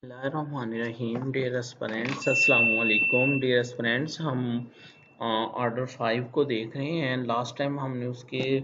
बिस्मिल्लाहिर्रहमानिर्रहीम। Dear aspirants, अस्सलाम वालेकुम। डियर एस्पिरेंट्स, हम ऑर्डर 5 को देख रहे हैं। लास्ट टाइम हमने उसके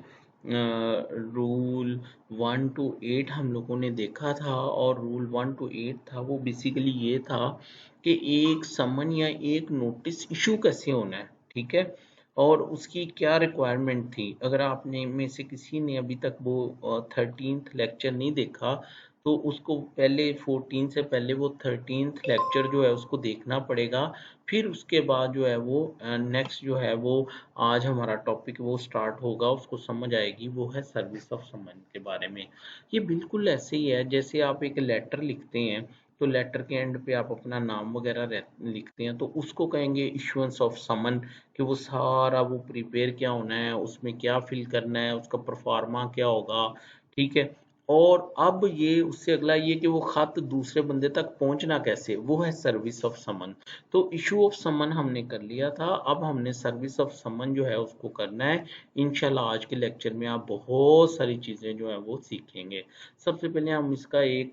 रूल 1 टू 8 हम लोगों ने देखा था, और रूल 1 टू 8 था वो बेसिकली ये था कि एक समन या एक नोटिस इशू कैसे होना है, ठीक है, और उसकी क्या रिक्वायरमेंट थी। अगर आपने में से किसी ने अभी तक वो 13th लेक्चर नहीं देखा, तो उसको पहले 14 से पहले वो 13th लेक्चर जो है उसको देखना पड़ेगा। फिर उसके बाद जो है वो नेक्स्ट जो है वो आज हमारा टॉपिक वो स्टार्ट होगा, उसको समझ आएगी। वो है सर्विस ऑफ समन के बारे में। ये बिल्कुल ऐसे ही है जैसे आप एक लेटर लिखते हैं, तो लेटर के एंड पे आप अपना नाम वगैरह लिखते हैं, तो उसको कहेंगे इशुएंस ऑफ समन। कि वो सारा वो प्रिपेयर क्या होना है, उसमें क्या फिल करना है, उसका परफॉर्मा क्या होगा, ठीक है। और अब ये उससे अगला ये कि वो खत दूसरे बंदे तक पहुंचना कैसे, वो है सर्विस ऑफ समन। तो इशू ऑफ समन हमने कर लिया था, अब हमने सर्विस ऑफ समन जो है उसको करना है। इंशाल्लाह आज के लेक्चर में आप बहुत सारी चीजें जो है वो सीखेंगे। सबसे पहले हम इसका एक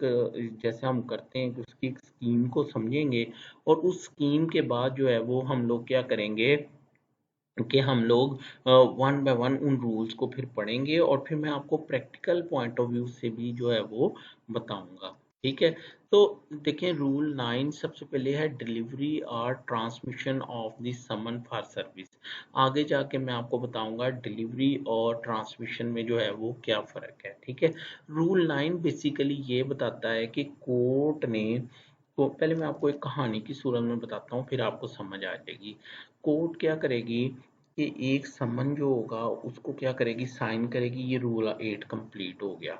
जैसे हम करते हैं कि उसकी एक स्कीम को समझेंगे, और उस स्कीम के बाद जो है वो हम लोग क्या करेंगे कि हम लोग वन बाय वन उन रूल्स को फिर पढ़ेंगे, और फिर मैं आपको प्रैक्टिकल पॉइंट ऑफ व्यू से भी जो है वो बताऊंगा, ठीक है। तो देखें, रूल 9 सबसे पहले है डिलीवरी और transmission of the summon for service. आगे जाके मैं आपको बताऊंगा डिलीवरी और ट्रांसमिशन में जो है वो क्या फ़र्क है, ठीक है। रूल 9 बेसिकली ये बताता है कि कोर्ट ने, तो पहले मैं आपको एक कहानी की सूरत में बताता हूँ, फिर आपको समझ आ जाएगी। कोर्ट क्या करेगी कि एक समन जो होगा उसको क्या करेगी, साइन करेगी। ये रूल 8 कंप्लीट हो गया।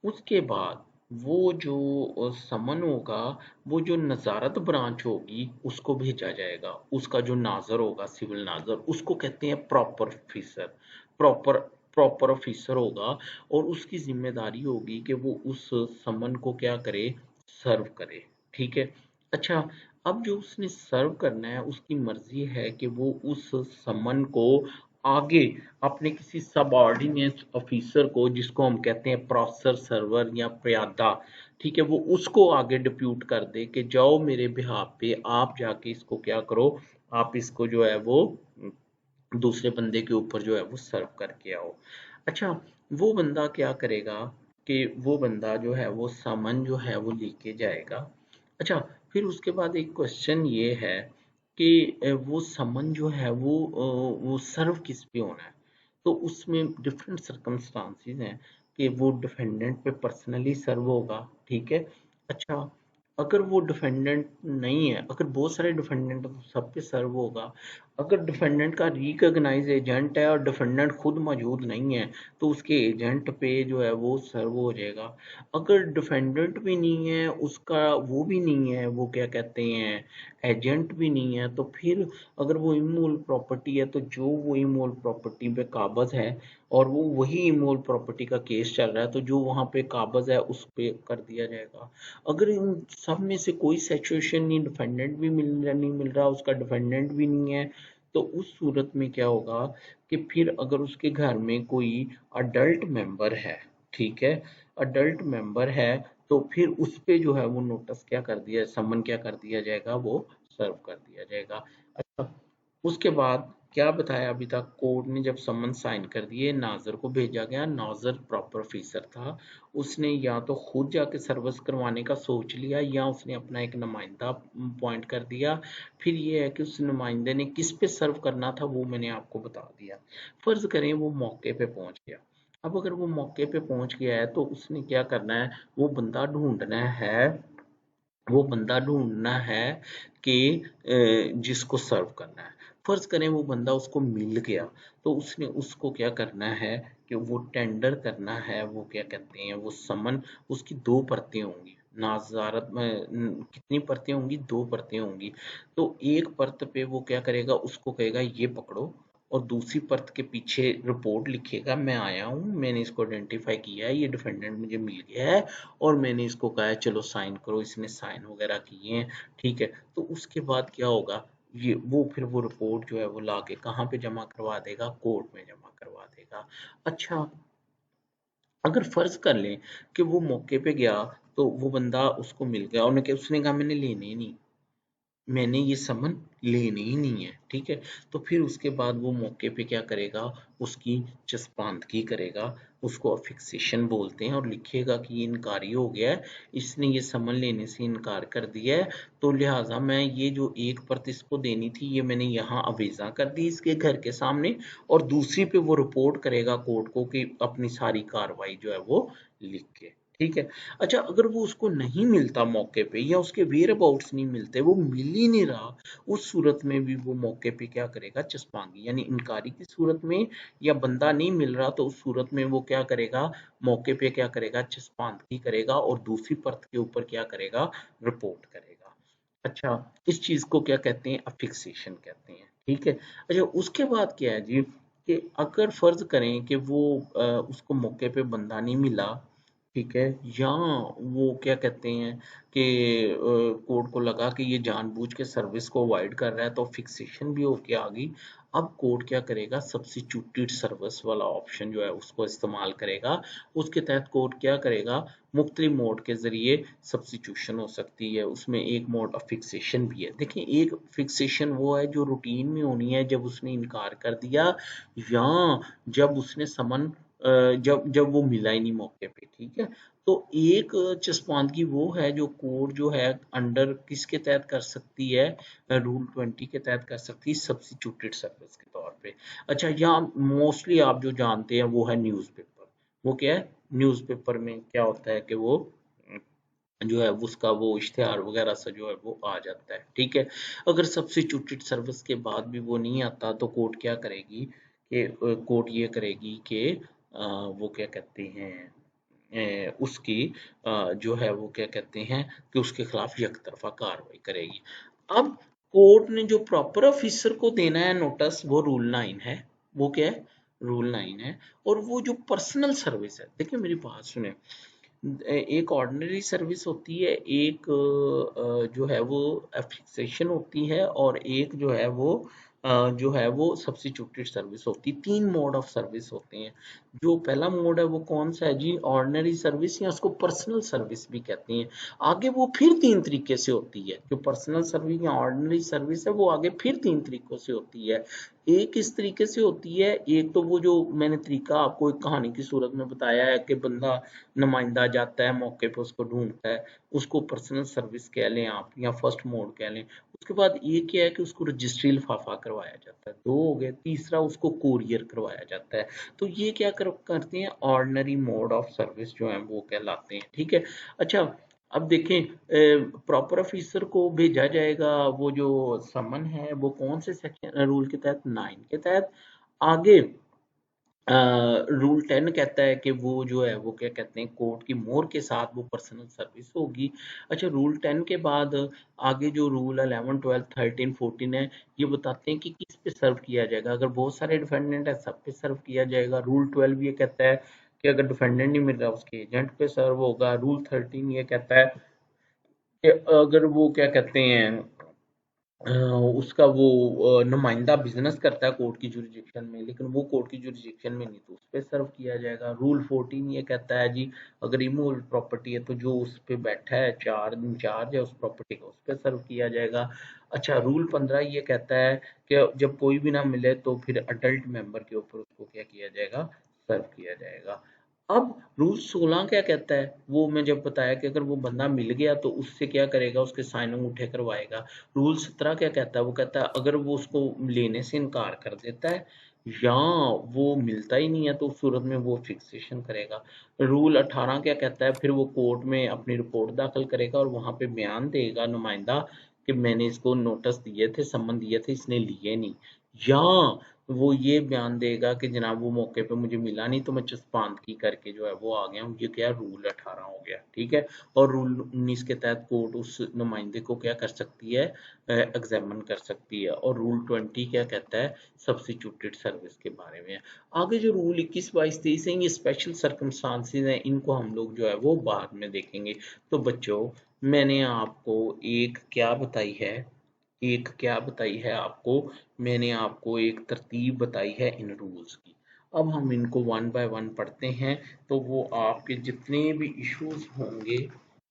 उसके बाद वो जो समन होगा, वो जो नज़ारत ब्रांच होगी उसको भेजा जाएगा। उसका जो नाज़र होगा, सिविल नाज़र, उसको कहते हैं proper officer. Proper proper officer होगा, और उसकी जिम्मेदारी होगी कि वो उस समन को क्या करे, सर्व करे, ठीक है। अच्छा, अब जो उसने सर्व करना है, उसकी मर्जी है कि वो उस समन को आगे अपने किसी सबऑर्डिनेट ऑफिसर को, जिसको हम कहते हैं प्रोसेसर सर्वर या प्यादा, ठीक है, वो उसको आगे डिप्यूट कर दे कि जाओ मेरे बिहाफ पे आप जाके इसको क्या करो, आप इसको जो है वो दूसरे बंदे के ऊपर जो है वो सर्व करके आओ। अच्छा, वो बंदा क्या करेगा कि वो बंदा जो है वो समन जो है वो लेके जाएगा। अच्छा, फिर उसके बाद एक क्वेश्चन ये है कि वो समन जो है वो सर्व किस पे होना है। तो उसमें डिफरेंट सर्कमस्टांसेस हैं कि वो डिफेंडेंट पे पर्सनली सर्व होगा, ठीक है। अच्छा, अगर वो डिफेंडेंट नहीं है, अगर बहुत सारे डिफेंडेंट तो सब पे सर्व होगा। अगर डिफेंडेंट का रिकॉग्नाइज एजेंट है और डिफेंडेंट खुद मौजूद नहीं है, तो उसके एजेंट पे जो है वो सर्व हो जाएगा। अगर डिफेंडेंट भी नहीं है, उसका वो भी नहीं है, वो क्या कहते हैं, एजेंट भी नहीं है, तो फिर अगर वो इमूल प्रॉपर्टी है, तो जो वो इमूल प्रॉपर्टी पे काबज है, और वो वही इमूल प्रॉपर्टी का केस चल रहा है, तो जो वहां पे काबज है उस पे कर दिया जाएगा। अगर इन सब में से कोई सिचुएशन नहीं, डिफेंडेंट भी नहीं मिल रहा, उसका डिफेंडेंट भी नहीं है, तो उस सूरत में क्या होगा कि फिर अगर उसके घर में कोई अडल्ट मेंबर है, ठीक है, अडल्ट मेंबर है, तो फिर उस पे जो है वो नोटिस क्या कर दिया, समन क्या कर दिया जाएगा, वो सर्व कर दिया जाएगा। अच्छा, उसके बाद क्या बताया अभी तक, कोर्ट ने जब समन साइन कर दिए, नाजर को भेजा गया। नाजर प्रॉपर ऑफिसर था, उसने या तो खुद जाके सर्विस करवाने का सोच लिया, या उसने अपना एक नुमाइंदा पॉइंट कर दिया। फिर ये है कि उस नुमाइंदे ने किस पे सर्व करना था वो मैंने आपको बता दिया। फर्ज करें वो मौके पे पहुंच गया। अब अगर वो मौके पे पहुंच गया है, तो उसने क्या करना है, वो बंदा ढूंढना है कि जिसको सर्व करना है। फर्ज करें वो बंदा उसको मिल गया, तो उसने उसको क्या करना है कि वो टेंडर करना है, वो क्या कहते हैं, वो समन। उसकी दो परतें होंगी, नाजारत में कितनी परतें होंगी, दो परतें होंगी। तो एक परत पे वो क्या करेगा, उसको कहेगा ये पकड़ो, और दूसरी परत के पीछे रिपोर्ट लिखेगा, मैं आया हूँ, मैंने इसको आइडेंटिफाई किया है, ये डिफेंडेंट मुझे मिल गया है, और मैंने इसको कहा है चलो साइन करो, इसने साइन वगैरह किए हैं, ठीक है। तो उसके बाद क्या होगा, ये वो फिर वो रिपोर्ट जो है वो लाके कहाँ पे जमा करवा देगा, कोर्ट में जमा करवा देगा। अच्छा, अगर फर्ज कर लें कि वो मौके पे गया, तो वो बंदा उसको मिल गया और उसने कहा मैंने लेने ही नहीं, मैंने ये समन लेनी ही नहीं है, ठीक है। तो फिर उसके बाद वो मौके पे क्या करेगा, उसकी चस्पांदगी करेगा, उसको अफिक्सेशन बोलते हैं, और लिखेगा कि ये इनकारी हो गया है, इसने ये समन लेने से इनकार कर दिया है, तो लिहाजा मैं ये जो एक परत इसको देनी थी ये मैंने यहाँ अवेजा कर दी इसके घर के सामने, और दूसरी पे वो रिपोर्ट करेगा कोर्ट को कि अपनी सारी कार्रवाई जो है वो लिख के, ठीक है। अच्छा, अगर वो उसको नहीं मिलता मौके पे, या उसके वेयर अबाउट्स नहीं मिलते, वो मिल ही नहीं रहा, उस सूरत में भी वो मौके पे क्या करेगा, चस्पांगी, यानी इनकारी की सूरत में, या बंदा नहीं मिल रहा तो उस सूरत में वो क्या करेगा, मौके पे क्या करेगा, चस्पांगी करेगा, और दूसरी परत के ऊपर क्या करेगा, रिपोर्ट करेगा। अच्छा, इस चीज को क्या कहते हैं, अफिक्सेशन कहते हैं, ठीक है। अच्छा, उसके बाद क्या है जी, कि अगर फर्ज करें कि वो उसको मौके पे बंदा नहीं मिला, ठीक है, या वो क्या कहते हैं कि कोर्ट को लगा कि ये जानबूझ के सर्विस को अवॉइड कर रहा है, तो फिक्सेशन भी होके आ गई। अब कोर्ट क्या करेगा, सब्स्टिट्यूटेड सर्विस वाला ऑप्शन जो है उसको इस्तेमाल करेगा। उसके तहत कोर्ट क्या करेगा, मुख्तलिफ मोड के जरिए सब्स्टिट्यूशन हो सकती है, उसमें एक मोड ऑफ फिक्सेशन भी है। देखिए, एक फिक्सेशन वो है जो रूटीन में होनी है जब उसने इनकार कर दिया, या जब उसने समन जब जब वो मिला ही नहीं मौके पे, ठीक है। तो एक चस्पांदगी वो है जो कोर्ट जो है अंडर किसके तहत कर सकती है, रूल 20 के तहत कर सकती है, सब्स्टिट्यूटेड सर्विस के तौर पे। अच्छा, यहाँ मोस्टली आप जो जानते हैं वो है न्यूज़पेपर। वो क्या है, न्यूज़पेपर में क्या होता है कि वो जो है उसका वो इश्तिहार वगैरह से जो है वो आ जाता है, ठीक है। अगर सब्स्टिट्यूटेड सर्विस के बाद भी वो नहीं आता तो कोर्ट क्या करेगी, कि कोर्ट ये करेगी कि वो क्या कहते हैं, उसकी जो है वो क्या कहते हैं कि उसके खिलाफ एक तरफा कार्रवाई करेगी। अब कोर्ट ने जो प्रॉपर ऑफिसर को देना है नोटिस, वो रूल 9 है। वो क्या है, रूल 9 है। और वो जो पर्सनल सर्विस है, देखिए मेरी बात सुने, एक ऑर्डिनरी सर्विस होती है, एक जो है वो एफिक्सेशन होती है, और एक जो है वो सब्स्टिट्यूटेड सर्विस होती है। 3 मोड ऑफ सर्विस होते हैं। जो पहला मोड है वो कौन सा है जी, ऑर्डिनरी सर्विस, या उसको पर्सनल सर्विस भी कहते हैं। आगे वो फिर 3 तरीके से होती है, जो पर्सनल सर्विस या ऑर्डिनरी सर्विस है वो आगे फिर 3 तरीकों से होती है। एक इस तरीके से होती है, एक तो वो जो मैंने तरीका आपको एक कहानी की सूरत में बताया है कि बंदा नुमाइंदा जाता है मौके पे, उसको ढूंढता है, उसको पर्सनल सर्विस कह लें आप, या फर्स्ट मोड कह लें। उसके बाद ये क्या है कि उसको रजिस्ट्री लिफाफा करवाया जाता है, 2 हो गए। तीसरा, उसको कोरियर करवाया जाता है। तो ये क्या करते हैं, ऑर्डिनरी मोड ऑफ सर्विस जो है वो कहलाते हैं, ठीक है। अच्छा, अब देखें, प्रॉपर ऑफिसर को भेजा जाएगा वो जो समन है वो कौन से सेक्शन रूल के तहत, 9 के तहत। आगे रूल 10 कहता है कि वो जो है वो क्या कहते हैं, कोर्ट की मोहर के साथ वो पर्सनल सर्विस होगी। अच्छा, रूल 10 के बाद आगे जो रूल 11, 12, 13, 14 है, ये बताते हैं कि किस पे सर्व किया जाएगा। अगर बहुत सारे डिफेंडेंट है, सब पे सर्व किया जाएगा। रूल 12 ये कहता है कि अगर डिफेंडेंट नहीं मिल रहा उसके एजेंट पे सर्व होगा। रूल 13 ये कहता है कि अगर वो क्या कहते हैं, अ, उसका वो नुमाइंदा बिजनेस करता है कोर्ट की जुरिडिक्शन में, लेकिन वो कोर्ट की जुरिडिक्शन में नहीं, तो उस पे सर्व किया जाएगा। रूल 14 ये कहता है जी, अगर इमूवेबल प्रॉपर्टी है तो जो उस पे बैठा है, चार्ज इंचार्ज है उस प्रॉपर्टी का, उस पे सर्व किया जाएगा। अच्छा, रूल 15 ये कहता है कि जब कोई भी ना मिले तो फिर अडल्ट मेंबर के ऊपर उसको क्या किया जाएगा, सर्व किया जाएगा। अब रूल 16 क्या कहता है, वो मैं जब बताया कि अगर वो बंदा मिल गया तो उससे क्या करेगा, उसके साइन अंगूठे करवाएगा। रूल 17 क्या कहता है, वो कहता है अगर वो उसको लेने से इनकार कर देता है, या वो मिलता ही नहीं है, तो उस सूरत में वो फिक्सेशन करेगा। रूल 18 क्या कहता है, फिर वो कोर्ट में अपनी रिपोर्ट दाखिल करेगा और वहां पे बयान देगा नुमाइंदा कि मैंने इसको नोटिस दिए थे, सम्मन दिए थे, इसने लिए नहीं। या वो ये बयान देगा कि जनाब वो मौके पे मुझे मिला नहीं, तो मैं चस्पांदगी करके जो है वो आ गया हूँ। ये क्या, रूल 18 हो गया, ठीक है। और रूल 19 के तहत कोर्ट उस नुमाइंदे को क्या कर सकती है, एग्जामिन कर सकती है। और रूल 20 क्या कहता है, सब्स्टिट्यूटेड सर्विस के बारे में। आगे जो रूल 21, 22, 23 है, ये स्पेशल सर्कमस्टांसेस हैं, इनको हम लोग जो है वो बाद में देखेंगे। तो बच्चों, मैंने आपको एक क्या बताई है आपको, मैंने आपको एक तरतीब बताई है इन रूल्स की। अब हम इनको वन बाय वन पढ़ते हैं, तो वो आपके जितने भी इश्यूज होंगे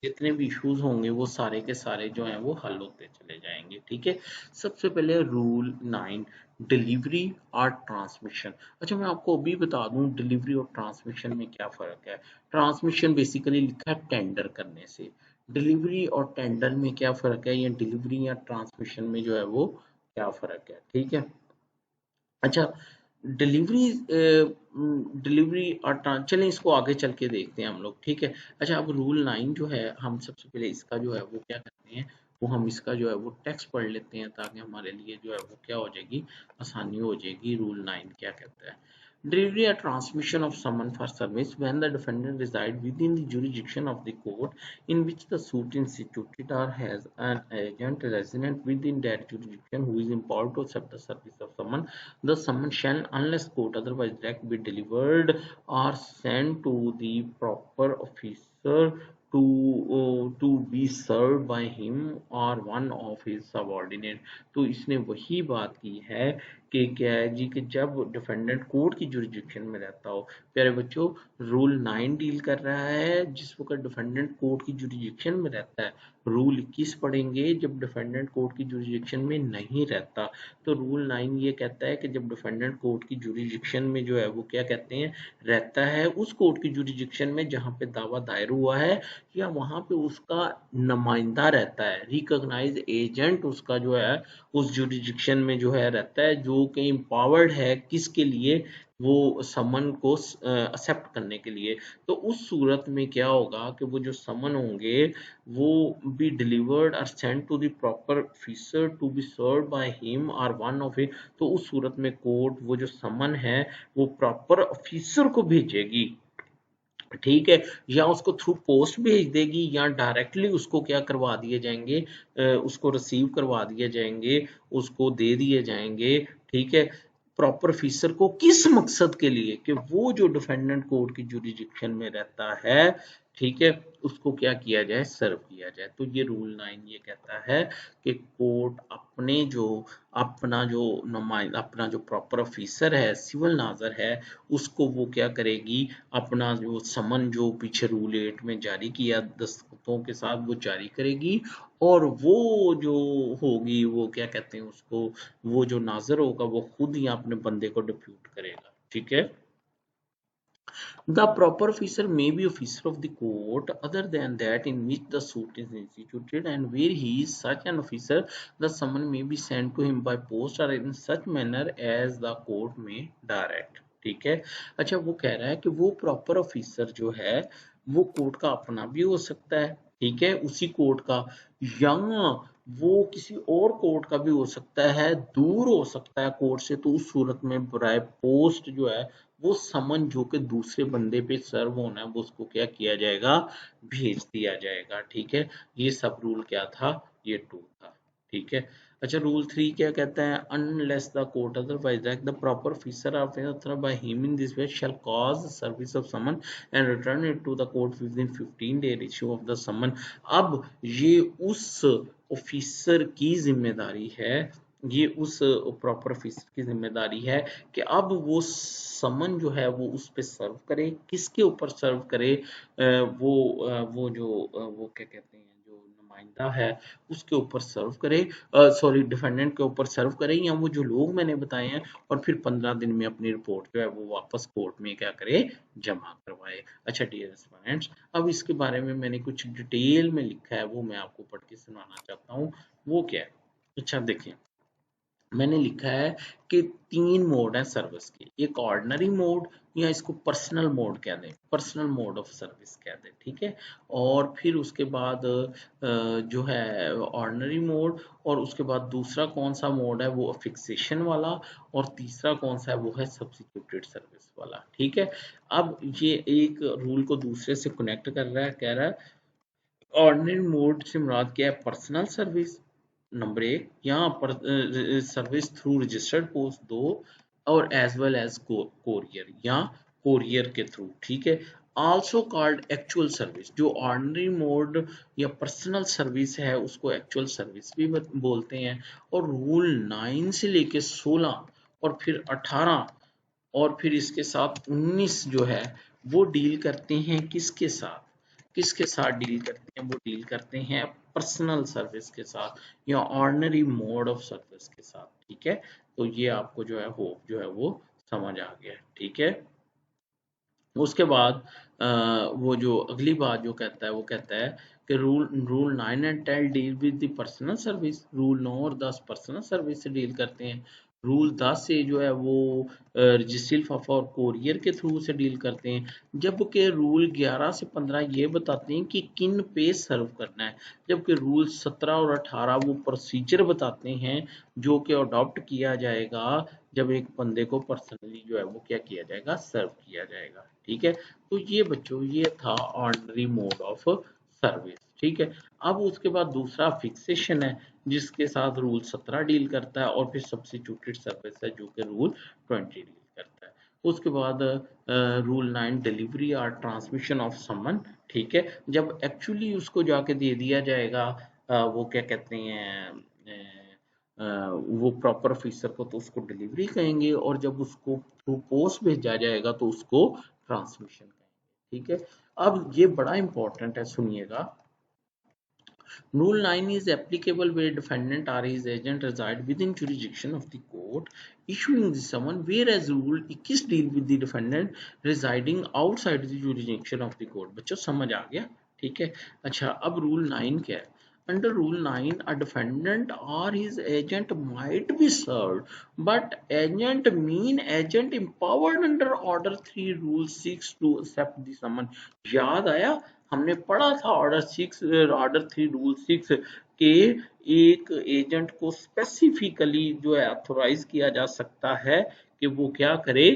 जितने भी इश्यूज होंगे वो सारे के सारे जो हैं वो हल होते चले जाएंगे। ठीक है, सबसे पहले रूल 9, डिलीवरी और ट्रांसमिशन। अच्छा, मैं आपको अभी बता दूं डिलीवरी और ट्रांसमिशन में क्या फ़र्क है। ट्रांसमिशन बेसिकली लिखा है टेंडर करने से, डिलीवरी और टेंडर में क्या फ़र्क है, या डिलीवरी या ट्रांसमिशन में जो है वो क्या फ़र्क है। ठीक है, अच्छा, डिलीवरी डिलीवरी और चलें इसको आगे चल के देखते हैं हम लोग। ठीक है, अच्छा, अब रूल 9 जो है, हम सबसे पहले इसका जो है वो क्या करते हैं, वो हम इसका जो है वो टेक्स्ट पढ़ लेते हैं, ताकि हमारे लिए जो है वो क्या हो जाएगी, आसानी हो जाएगी। रूल 9 क्या कहता है, delivery or transmission of summon for service when the defendant resides within the jurisdiction of the court in which the suit is instituted, or has an agent resident within that jurisdiction who is empowered to accept the service of summon. The summon shall, unless court otherwise direct, be delivered or sent to the proper officer to be served by him or one of his subordinate। तो इसने वही बात की है कि क्या है जी, कि जब डिफेंडेंट कोर्ट की जुरिडिक्शन में रहता हो। प्यारे बच्चों, रूल 9 डील कर रहा है जिस वक्त डिफेंडेंट कोर्ट की जुरिडिक्शन में रहता है। रूल 21 पढ़ेंगे जब डिफेंडेंट कोर्ट की जुरिडिक्शन में नहीं रहता। तो रूल 9 ये कहता है कि जब डिफेंडेंट कोर्ट की जुरिडिक्शन में जो है वो क्या कहते हैं, रहता है, उस कोर्ट की जुरिडिक्शन में जहाँ पे दावा दायर हुआ है, या वहाँ पे उसका नुमाइंदा रहता है, रिकॉग्नाइज एजेंट उसका जो है उस जुरिडिक्शन में जो है रहता है, जो कि एम्पावर्ड है किसके लिए, वो समन को एक्सेप्ट करने के लिए। तो उस सूरत में क्या होगा कि वो जो समन होंगे वो बी डिलीवर्ड और send to the proper officer to be served by him और वन ऑफ इट। तो उस सूरत में कोर्ट वो जो समन है वो प्रॉपर ऑफिसर को भेजेगी। ठीक है, या उसको थ्रू पोस्ट भेज देगी, या डायरेक्टली उसको क्या करवा दिए जाएंगे, उसको रिसीव करवा दिए जाएंगे, उसको दे दिए जाएंगे। ठीक है, प्रॉपर ऑफिसर को किस मकसद के लिए, कि वो जो डिफेंडेंट कोर्ट की जुरिडिक्शन में रहता है, ठीक है, उसको क्या किया जाए, सर्व किया जाए। तो ये रूल 9 ये कहता है कि कोर्ट अपना जो नुमाइंदा, अपना जो प्रॉपर ऑफिसर है, सिविल नाजर है, उसको वो क्या करेगी, अपना जो समन जो पीछे रूल 8 में जारी किया दस्तखतों के साथ वो जारी करेगी, और वो जो होगी वो क्या कहते हैं उसको, वो जो नाजर होगा वो खुद ही अपने बंदे को डिप्यूट करेगा। ठीक है, the proper officer may be officer of the court other than that in which the suit is instituted, and where he is such an officer, the summon may be sent to him by post or in such manner as the court may direct। ठीक है, अच्छा, वो कह रहा है कि वो proper officer जो है वो कोर्ट का अपना भी हो सकता है, ठीक है, उसी कोर्ट का, या वो किसी और कोर्ट का भी हो सकता है, दूर हो सकता है कोर्ट से। तो उस सूरत में बाय पोस्ट जो है वो समन जो कि दूसरे बंदे पे सर्व होना है वो उसको क्या किया जाएगा, भेज दिया जाएगा। ठीक है, ये सब रूल क्या था, ये 2 था। ठीक है, अच्छा, रूल 3 क्या कहता है, unless the court otherwise act the proper officer of by him in this way shall cause service of summon and return it to the court within 15 day issue of the summon. अब ये उस officer की जिम्मेदारी है, ये उस proper officer की जिम्मेदारी है कि अब वो समन जो है वो उस पे सर्व करे, किसके ऊपर सर्व करे, वो जो वो क्या कहते हैं, जो नुमाइंदा है उसके ऊपर सर्व करे, सॉरी डिफेंडेंट के ऊपर सर्व करे, या वो जो लोग मैंने बताए हैं, और फिर 15 दिन में अपनी रिपोर्ट जो है वो वापस कोर्ट में क्या करे, जमा करवाए। अच्छा डियर स्टूडेंट्स, अब इसके बारे में मैंने कुछ डिटेल में लिखा है, वो मैं आपको पढ़ के सुनाना चाहता हूँ। वो क्या है, अच्छा देखिए, मैंने लिखा है कि 3 मोड है सर्विस के, एक ऑर्डिनरी मोड, या इसको पर्सनल मोड कह दें, पर्सनल मोड ऑफ सर्विस कह दें। ठीक है, और फिर उसके बाद जो है ऑर्डिनरी मोड, और उसके बाद दूसरा कौन सा मोड है वो फिक्सेशन वाला, और तीसरा कौन सा है वो है सब्स्टिट्यूटेड सर्विस वाला। ठीक है, अब ये एक रूल को दूसरे से कनेक्ट कर रहा है, कह रहा है ऑर्डिनरी मोड से मुराद क्या है, पर्सनल सर्विस नंबर 1, यहाँ पर सर्विस थ्रू रजिस्टर्ड पोस्ट 2, और एज वेल एज कोरियर या कोरियर के थ्रू। ठीक है, आल्सो कॉल्ड एक्चुअल सर्विस। जो ऑर्डिनरी मोड या पर्सनल सर्विस है उसको एक्चुअल सर्विस भी बोलते हैं। और रूल 9 से लेके 16 और फिर 18 और फिर इसके साथ 19 जो है वो डील करते हैं किसके साथ, किसके साथ डील करते हैं, वो डील करते हैं पर्सनल सर्विस के साथ या ऑर्डिनरी मोड ऑफ सर्विस के साथ। ठीक है, तो ये आपको जो है वो समझ आ गया। ठीक है, उसके बाद वो जो अगली बात जो कहता है वो कहता है कि rule 9 and 10 deal with the personal service. Rule 9 और 10 पर्सनल सर्विस से डील करते हैं। रूल 10 से जो है वो रजिस्ट्री लिफाफा और कोरियर के थ्रू से डील करते हैं, जबकि रूल 11 से 15 ये बताते हैं कि किन पे सर्व करना है, जबकि रूल 17 और 18 वो प्रोसीजर बताते हैं जो कि अडॉप्ट किया जाएगा जब एक बंदे को पर्सनली जो है वो क्या किया जाएगा, सर्व किया जाएगा। ठीक है, तो ये बच्चों ये था ऑर्डिनरी मोड ऑफ सर्विस। ठीक है, अब उसके बाद दूसरा फिक्सेशन है जिसके साथ रूल 17 डील करता है, और फिर सब्स्टिट्यूटेड सर्विस है जो कि रूल 20 डील करता है। उसके बाद रूल 9 डिलीवरी और ट्रांसमिशन ऑफ समन। ठीक है, जब एक्चुअली उसको जाके दे दिया जाएगा वो क्या कहते हैं वो प्रॉपर ऑफिसर को, तो उसको डिलीवरी कहेंगे, और जब उसको थ्रू पोस्ट भेजा जाएगा तो उसको ट्रांसमिशन कहेंगे। ठीक है, अब ये बड़ा इंपॉर्टेंट है, सुनिएगा। Rule 9 is applicable where defendant or his agent reside within jurisdiction of the court issuing the summon, whereas Rule 21 deal with the defendant residing outside the jurisdiction of the court। बच्चों समझ आ गया? ठीक है, अच्छा अब rule 9 क्या है? Under Rule 9, a defendant or his agent might be served, but agent mean agent empowered under Order 3 Rule 6 to accept the summon। याद आया? हमने पढ़ा था ऑर्डर 3 रूल 6 के एक एजेंट को स्पेसिफिकली जो है ऑथोराइज किया जा सकता है कि वो क्या करे,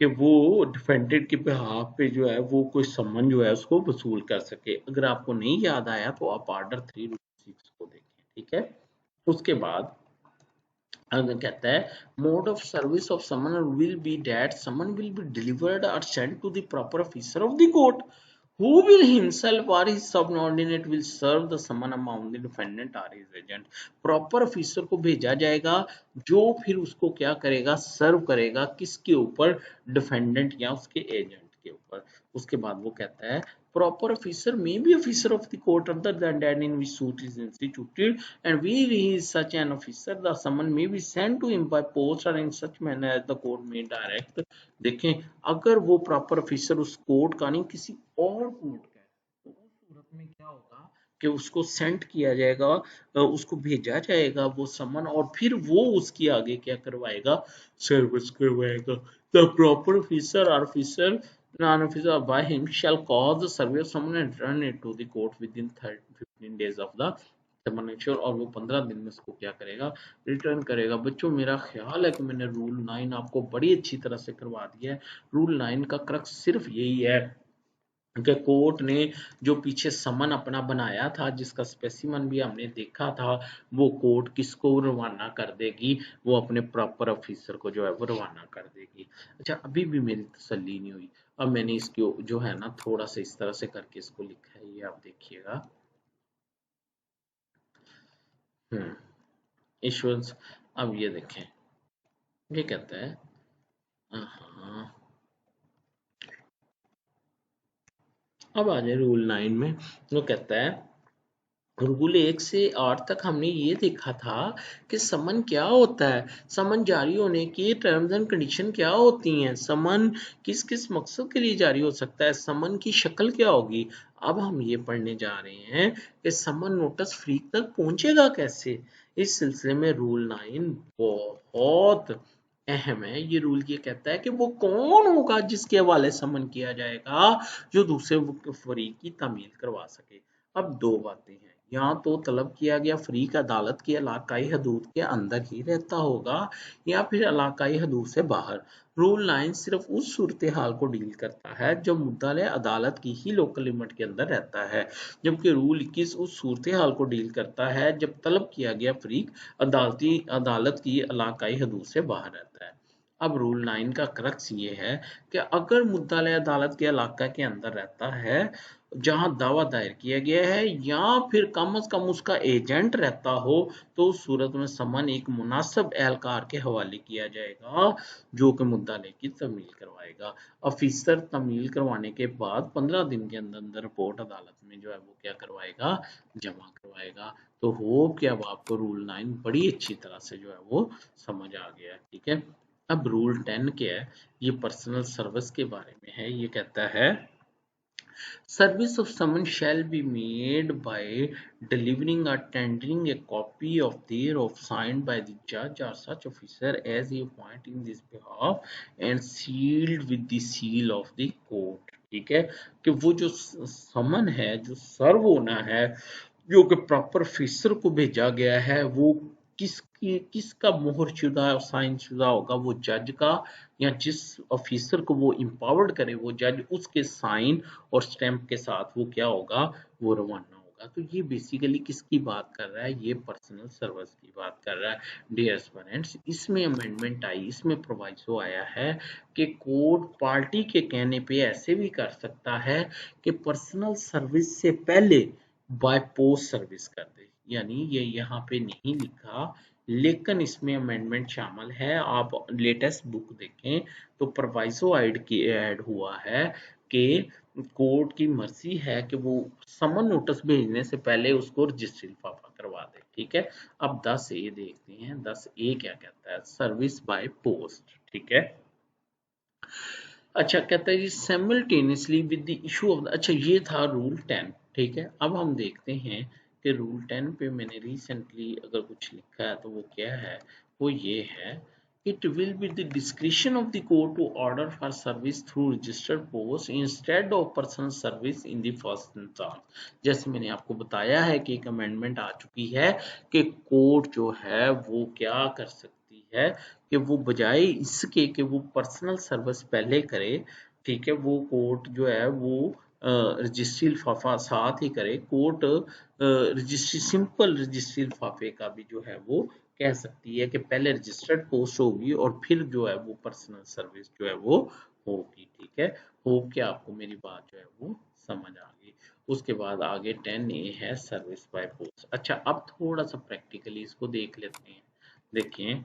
कि वो डिफेंडेंट के बिहाफ पे जो है वो कोई सम्मन जो है उसको वसूल कर सके। अगर आपको नहीं याद आया तो आप ऑर्डर 3 रूल 6 को देखें। ठीक है, उसके बाद अगर कहता है mode of service of summon will be that summon will be delivered और sent to the proper officer of the court who will himself or his subordinate will serve the summon among the defendant or his agent। Proper officer को भेजा जाएगा जो फिर उसको क्या करेगा, सर्व करेगा किसके ऊपर, डिफेंडेंट या उसके एजेंट के ऊपर। उसके बाद वो कहता है proper officer may be officer of the court other than that in which suit is instituted, and where he is such an officer the summon may be sent to him by post or in such manner as the court may direct। देखें, अगर वो proper officer उस court का नहीं किसी और court का है तो उस सूरत में क्या होगा कि उसको सेंड किया जाएगा, उसको भेजा जाएगा वो समन, और फिर वो उसकी आगे क्या करवाएगा, सर्विस करवाएगा। द प्रॉपर ऑफिसर और officer non-officer by him shall cause the service of someone and return it to the court within 15 days of the सबनेचर, और वो 15 दिन में उसको क्या करेगा, रिटर्न करेगा। बच्चों मेरा ख्याल है कि मैंने रूल 9 आपको बड़ी अच्छी तरह से करवा दिया है। रूल 9 का क्रक्स सिर्फ यही है कि कोर्ट ने जो पीछे समन अपना बनाया था जिसका स्पेसिमन भी हमने देखा था, वो कोर्ट किसको रवाना कर देगी, वो अपने प्रॉपर ऑफिसर को जो है वो रवाना कर देगी। अच्छा, अभी भी मेरी तसल्ली नहीं हुई। अब मैंने इसको जो है ना थोड़ा सा इस तरह से करके इसको लिखा है, ये आप देखिएगा। इश्यूएंस, अब ये देखें, ये कहता है हाँ, अब आ जाए रूल 9 में। वो कहता है रूल 1 से 8 तक हमने ये देखा था कि समन क्या होता है, समन जारी होने की टर्म्स एंड कंडीशन क्या होती हैं, समन किस किस मकसद के लिए जारी हो सकता है, समन की शक्ल क्या होगी। अब हम ये पढ़ने जा रहे हैं कि समन नोटिस फ्रीक तक पहुंचेगा कैसे। इस सिलसिले में रूल 9 बहुत अहम है। ये रूल ये कहता है कि वो कौन होगा जिसके हवाले समन किया जाएगा जो दूसरे फरीक की तामील करवा सके। अब दो बातें हैं, या तो तलब किया गया फरीक अदालत की इलाकाई हदूद के अंदर ही रहता होगा या फिर इलाकाई हदूद से बाहर। रूल 9 सिर्फ उस सूरत हाल को डील करता है जब मुद्दल अदालत की ही लोकल लिमिट के अंदर रहता है, जबकि रूल 21 उस सूरत हाल को डील करता है जब तलब किया गया फरीक अदालत की इलाकाई हदूद से बाहर रहता है। अब रूल 9 का क्रक्स ये है कि अगर मुद्दाले अदालत के इलाका के अंदर रहता है जहां दावा दायर किया गया है या फिर कम से कम उसका एजेंट रहता हो, तो उस सूरत में समन एक मुनासिब एहलकार के हवाले किया जाएगा जो कि मुद्दाले की तमील करवाएगा। ऑफिसर तमील करवाने के बाद 15 दिन के अंदर अंदर रिपोर्ट अदालत में जो है वो क्या करवाएगा, जमा करवाएगा। तो होप कि अब आपको रूल 9 बड़ी अच्छी तरह से जो है वो समझ आ गया है। ठीक है, अब रूल 10 क्या है, ये पर्सनल सर्विस के बारे में है। ये कहता है service of summons shall be made by delivering or tendering a copy of thereof signed by the judge or such officer as he appoint in this behalf and sealed with the seal of the court। ठीक है, कि वो जो समन है जो सर्व होना है जो कि प्रॉपर ऑफिसर को भेजा गया है वो किसका मोहर शुदा और साइन शुदा होगा, वो जज का, या जिस ऑफिसर को वो इम्पावर्ड करे वो जज, उसके साइन और स्टैंप के साथ वो क्या होगा, वो रवाना होगा। तो ये बेसिकली किसकी बात कर रहा है, ये पर्सनल सर्विस की बात कर रहा है। डियर स्टूडेंट्स, इसमें अमेंडमेंट आई, इसमें प्रोवाइसो आया है कि कोर्ट पार्टी के कहने पे ऐसे भी कर सकता है कि पर्सनल सर्विस से पहले बाय पोस्ट सर्विस कर दे। यानी ये यहाँ पे नहीं लिखा, लेकिन इसमें अमेंडमेंट शामिल है। आप लेटेस्ट बुक देखें तो प्रोवाइसो ऐड हुआ है कि कोर्ट की मर्जी है कि वो समन नोटिस भेजने से पहले उसको रजिस्ट्री लिफाफा करवा दे। ठीक है, अब 10A देखते हैं। 10A क्या कहता है, सर्विस बाय पोस्ट। ठीक है, अच्छा कहता है जी simultaneously with the issue of, अच्छा ये था रूल 10। ठीक है, अब हम देखते हैं कि रूल 10 पे मैंने रिसेंटली अगर कुछ लिखा है तो वो क्या है, वो ये है, it will be the discretion of the court to order for service through registered post instead of personal service in the first instance. जैसे मैंने आपको बताया है कि एक अमेंडमेंट आ चुकी है कि कोर्ट जो है वो क्या कर सकती है कि वो बजाय इसके कि वो पर्सनल सर्विस पहले करे, ठीक है, वो कोर्ट जो है वो रजिस्ट्री लिफाफा साथ ही करे। कोर्ट रजिस्ट्री, सिंपल रजिस्ट्री लिफाफे का भी जो है वो कह सकती है कि पहले रजिस्टर्ड पोस्ट होगी और फिर जो है वो पर्सनल सर्विस जो है वो होगी। ठीक है, होप कि आपको मेरी बात जो है वो समझ आ गई। उसके बाद आगे 10A है सर्विस बाय पोस्ट। अच्छा, अब थोड़ा सा प्रैक्टिकली इसको देख लेते हैं। देखिए,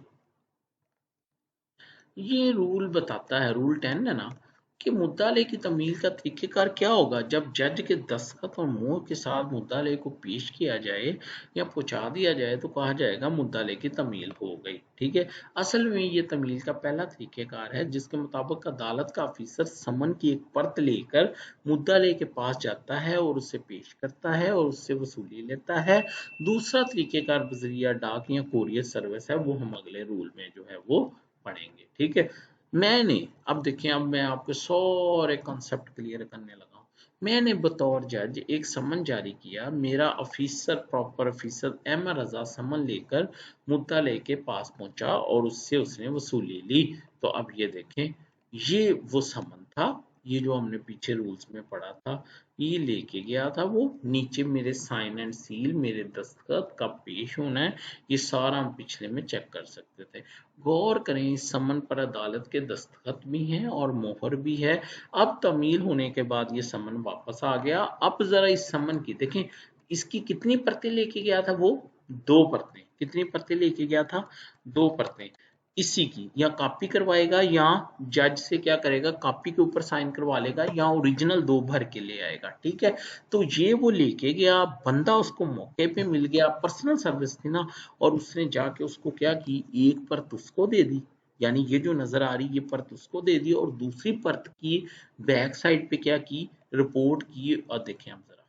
ये रूल बताता है, रूल 10 है ना, कि मुद्दाले की तमील का तरीकेकार क्या होगा जब जज के दस्तखत और मोहर के साथ मुद्दाले को पेश किया जाए या पहुंचा दिया जाए तो कहा जाएगा मुद्दाले की तमील हो गई। ठीक है, असल में ये तमील का पहला तरीकेकार है जिसके मुताबिक अदालत का ऑफिसर समन की एक परत लेकर मुद्दाले के पास जाता है और उसे पेश करता है और उससे वसूली लेता है। दूसरा तरीकेकार बजरिया डाक या कोरियर सर्विस है, वो हम अगले रूल में जो है वो पढ़ेंगे। ठीक है, मैंने, अब देखिए, अब मैं आपके सारे कॉन्सेप्ट क्लियर करने लगा हूं। मैंने बतौर जज एक समन जारी किया, मेरा ऑफिसर, प्रॉपर ऑफिसर एम रजा समन लेकर मुद्दा के पास पहुंचा और उससे उसने वसूली ली। तो अब ये देखें, ये वो समन था, ये जो हमने पीछे रूल्स में पढ़ा था, ये लेके गया था वो, नीचे मेरे साइन एंड सील, मेरे दस्तखत का पेश होना है, ये सारा हम पिछले में चेक कर सकते थे। गौर करें, इस समन पर अदालत के दस्तखत भी हैं और मोहर भी है। अब तमील होने के बाद ये समन वापस आ गया। अब जरा इस समन की देखें, इसकी कितनी परतें लेके गया था वो, 2 परतें। कितनी परतें लेके गया था, 2 परतें। इसी की या कॉपी करवाएगा या जज से क्या करेगा, कॉपी के ऊपर साइन करवा लेगा या ओरिजिनल 2 भर के ले आएगा। ठीक है, तो ये वो लेके गया, बंदा उसको मौके पे मिल गया, पर्सनल सर्विस थी ना, और उसने जाके उसको क्या की, एक परत उसको दे दी, यानी ये जो नजर आ रही ये परत उसको दे दी, और दूसरी परत की बैक साइड पे क्या की, रिपोर्ट की। और देखें आप जरा,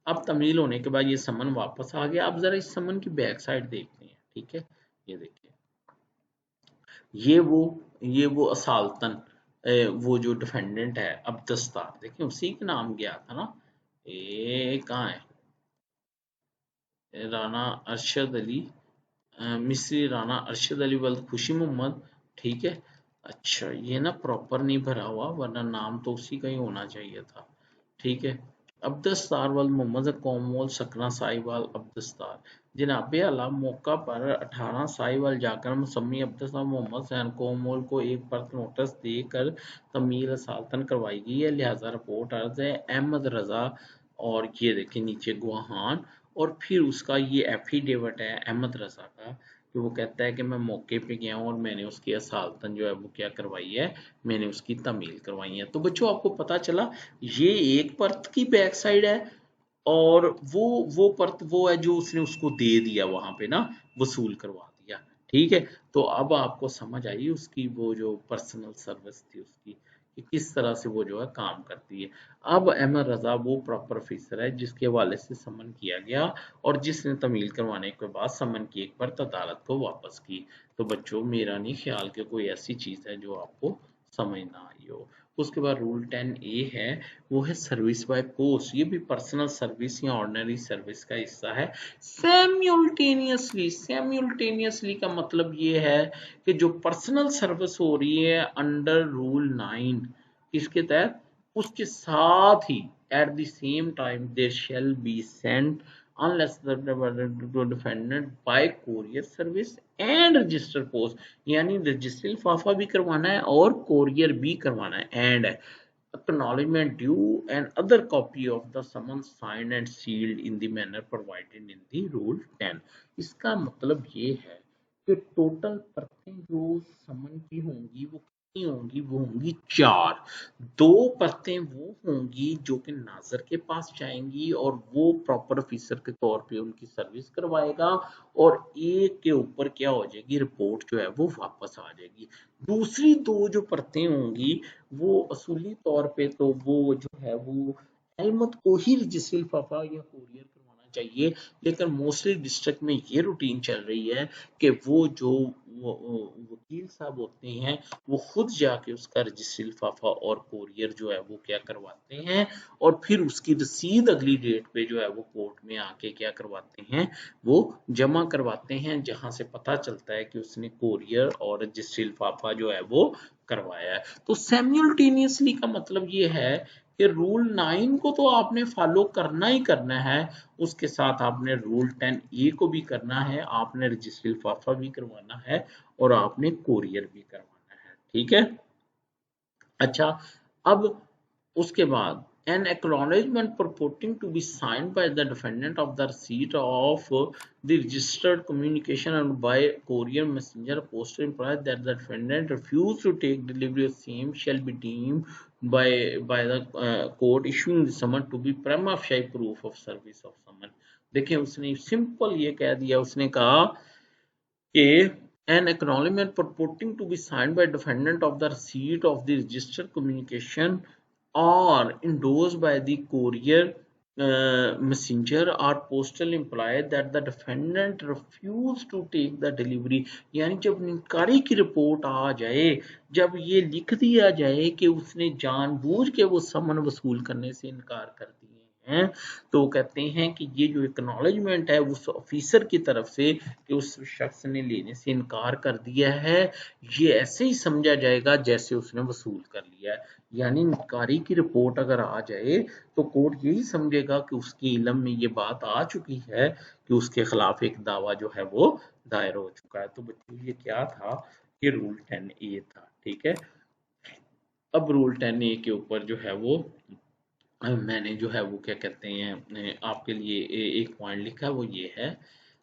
अब तमील होने के बाद ये समन वापस आ गया। अब जरा इस समन की बैक साइड देखते हैं। ठीक है, ये देखिए, ये वो ये वो असाल्तन वो जो डिफेंडेंट है अब दस्तार, देखिए उसी के नाम गया था ना, ये कहाँ है, राणा अरशद अली, मिस्री राणा अरशद अली वल्द खुशी मोहम्मद। ठीक है, अच्छा ये ना प्रॉपर नहीं भरा हुआ, वरना नाम तो उसी का ही होना चाहिए था। ठीक है, अब्दुस्तार वल मोहम्मद कौमोल सकना साहिवाल अब्दुस्तार। जनाबे आला मौका पर 18 साहिवाल जाकर मुसम्मी अब्दुस्तार मोहम्मद सैन कौमोल को एक परत नोटिस देकर तमील असालतन करवाई गई है, लिहाजा रिपोर्ट अर्ज है अहमद रजा। और ये देखिए नीचे गुहान, और फिर उसका ये एफिडेविट है अहमद रजा का, कि वो कहता है कि मैं मौके पे गया हूँ और मैंने उसकी असालतन जो है वो क्या करवाई है, मैंने उसकी तमील करवाई है। तो बच्चों आपको पता चला ये एक परत की बैक साइड है, और वो परत वो है जो उसने उसको दे दिया वहां पे ना, वसूल करवा दिया। ठीक है, तो अब आपको समझ आई उसकी वो जो पर्सनल सर्विस थी उसकी, कि किस तरह से वो जो है काम करती है। अब अहमद रजा वो प्रॉपर ऑफिसर है जिसके हवाले से समन किया गया, और जिसने तमील करवाने के बाद समन की एक परत अदालत को वापस की। तो बच्चों मेरा नहीं ख्याल कि कोई ऐसी चीज है जो आपको समझ ना आई हो। उसके बाद रूल 10A है, वो है सर्विस बाय पोस्ट। ये भी पर्सनल सर्विस या ऑर्डिनरी सर्विस का हिस्सा है। सेम्युल्टेनियसली, सेम्युल्टेनियसली का मतलब ये है कि जो पर्सनल सर्विस हो रही है अंडर रूल 9 इसके तहत, उसके साथ ही at the same time there shall be sent unless the defendant by courier service and register post, यानी रजिस्ट्री लिफाफा भी करवाना है और कोरियर भी करवाना है, and acknowledgement due and other copy of the summons signed and sealed in the manner provided in the rule 10। इसका मतलब ये है कि टोटल परतें जो समन की होंगी वो कितनी होंगी, वो होंगी 4। 2 परतें वो होंगी जो कि नाजर के पास जाएंगी और वो प्रॉपर ऑफिसर के तौर पे उनकी सर्विस करवाएगा, और एक के ऊपर क्या हो जाएगी, रिपोर्ट जो है वो वापस आ जाएगी। दूसरी 2 जो परतें होंगी वो असूली तौर पे तो वो जो है वो अलमत को ही रजिस्ट्री लिफाफा या कोरियर करवाना चाहिए, लेकिन मोस्टली डिस्ट्रिक्ट में ये रूटीन चल रही है कि वो जो वकील साहब होते हैं वो खुद जाके उसका रजिस्ट्री लिफाफा और कोरियर जो है वो क्या करवाते हैं, और फिर उसकी रसीद अगली डेट पे जो है वो कोर्ट में आके क्या करवाते हैं, वो जमा करवाते हैं, जहां से पता चलता है कि उसने कोरियर और रजिस्ट्री लिफाफा जो है वो करवाया है। तो सेम्युल्टेनियसली का मतलब ये है कि रूल 9 को तो आपने फॉलो करना ही करना है, उसके साथ आपने रूल 10A को भी करना है, आपने रजिस्ट्री लिफाफा भी करवाना है, और आपने कोरियर भी करवाना है। ठीक है, अच्छा, अब उसके बाद an acknowledgement purporting to be signed by the defendant of the receipt of the registered communication and by courier messenger postal implies that the defendant refused to take delivery of same shall be deemed by the court issuing the summon to be prima facie proof of service of summon। देखिए उसने simple ये कह दिया, उसने कहा कि an acknowledgement purporting to be signed by defendant of the receipt of the registered communication or endorsed by the courier messenger or postal imply that the defendant refused to take the delivery। यानी जब निकारी की report आ जाए, जब ये लिख दिया जाए कि उसने जानबूझ के वो समन वसूल करने से इनकार कर दिए हैं, तो कहते हैं कि ये जो एक्नॉलेजमेंट है उस ऑफिसर की तरफ से कि उस शख्स ने लेने से इनकार कर दिया है, ये ऐसे ही समझा जाएगा जैसे उसने वसूल कर लिया है। यानी निकारी की रिपोर्ट अगर आ जाए तो कोर्ट यही समझेगा कि उसके इल्म में ये बात आ चुकी है कि उसके खिलाफ एक दावा जो है वो दायर हो चुका है। तो बच्चों ये क्या था, ये रूल 10A था। ठीक है, अब रूल 10A के ऊपर जो है वो मैंने जो है वो क्या कहते हैं आपके लिए एक पॉइंट लिखा है, वो ये है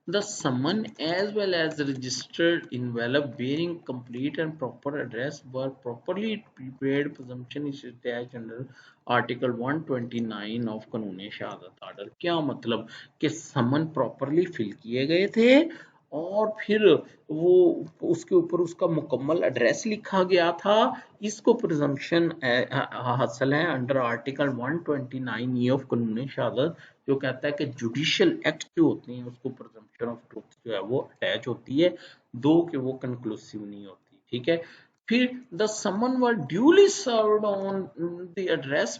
the summon as well as registered envelope bearing complete and proper address were properly prepared presumption is attached under article 129 of कानून शहादत आर्डर। क्या मतलब कि समन प्रॉपरली फिल किए गए थे और फिर वो उसके ऊपर उसका मुकम्मल एड्रेस लिखा गया था। इसको प्रिजम्पशन हासिल है अंडर आर्टिकल 129 ऑफ कानून शहादत, जो कहता है कि जुडिशियल एक्ट जो होते हैं उसको प्रिजम्पशन ऑफ ट्रुथ जो है वो अटैच होती है, दो कि वो कंक्लूसिव नहीं होती। ठीक है, फिर the summon were duly served on the address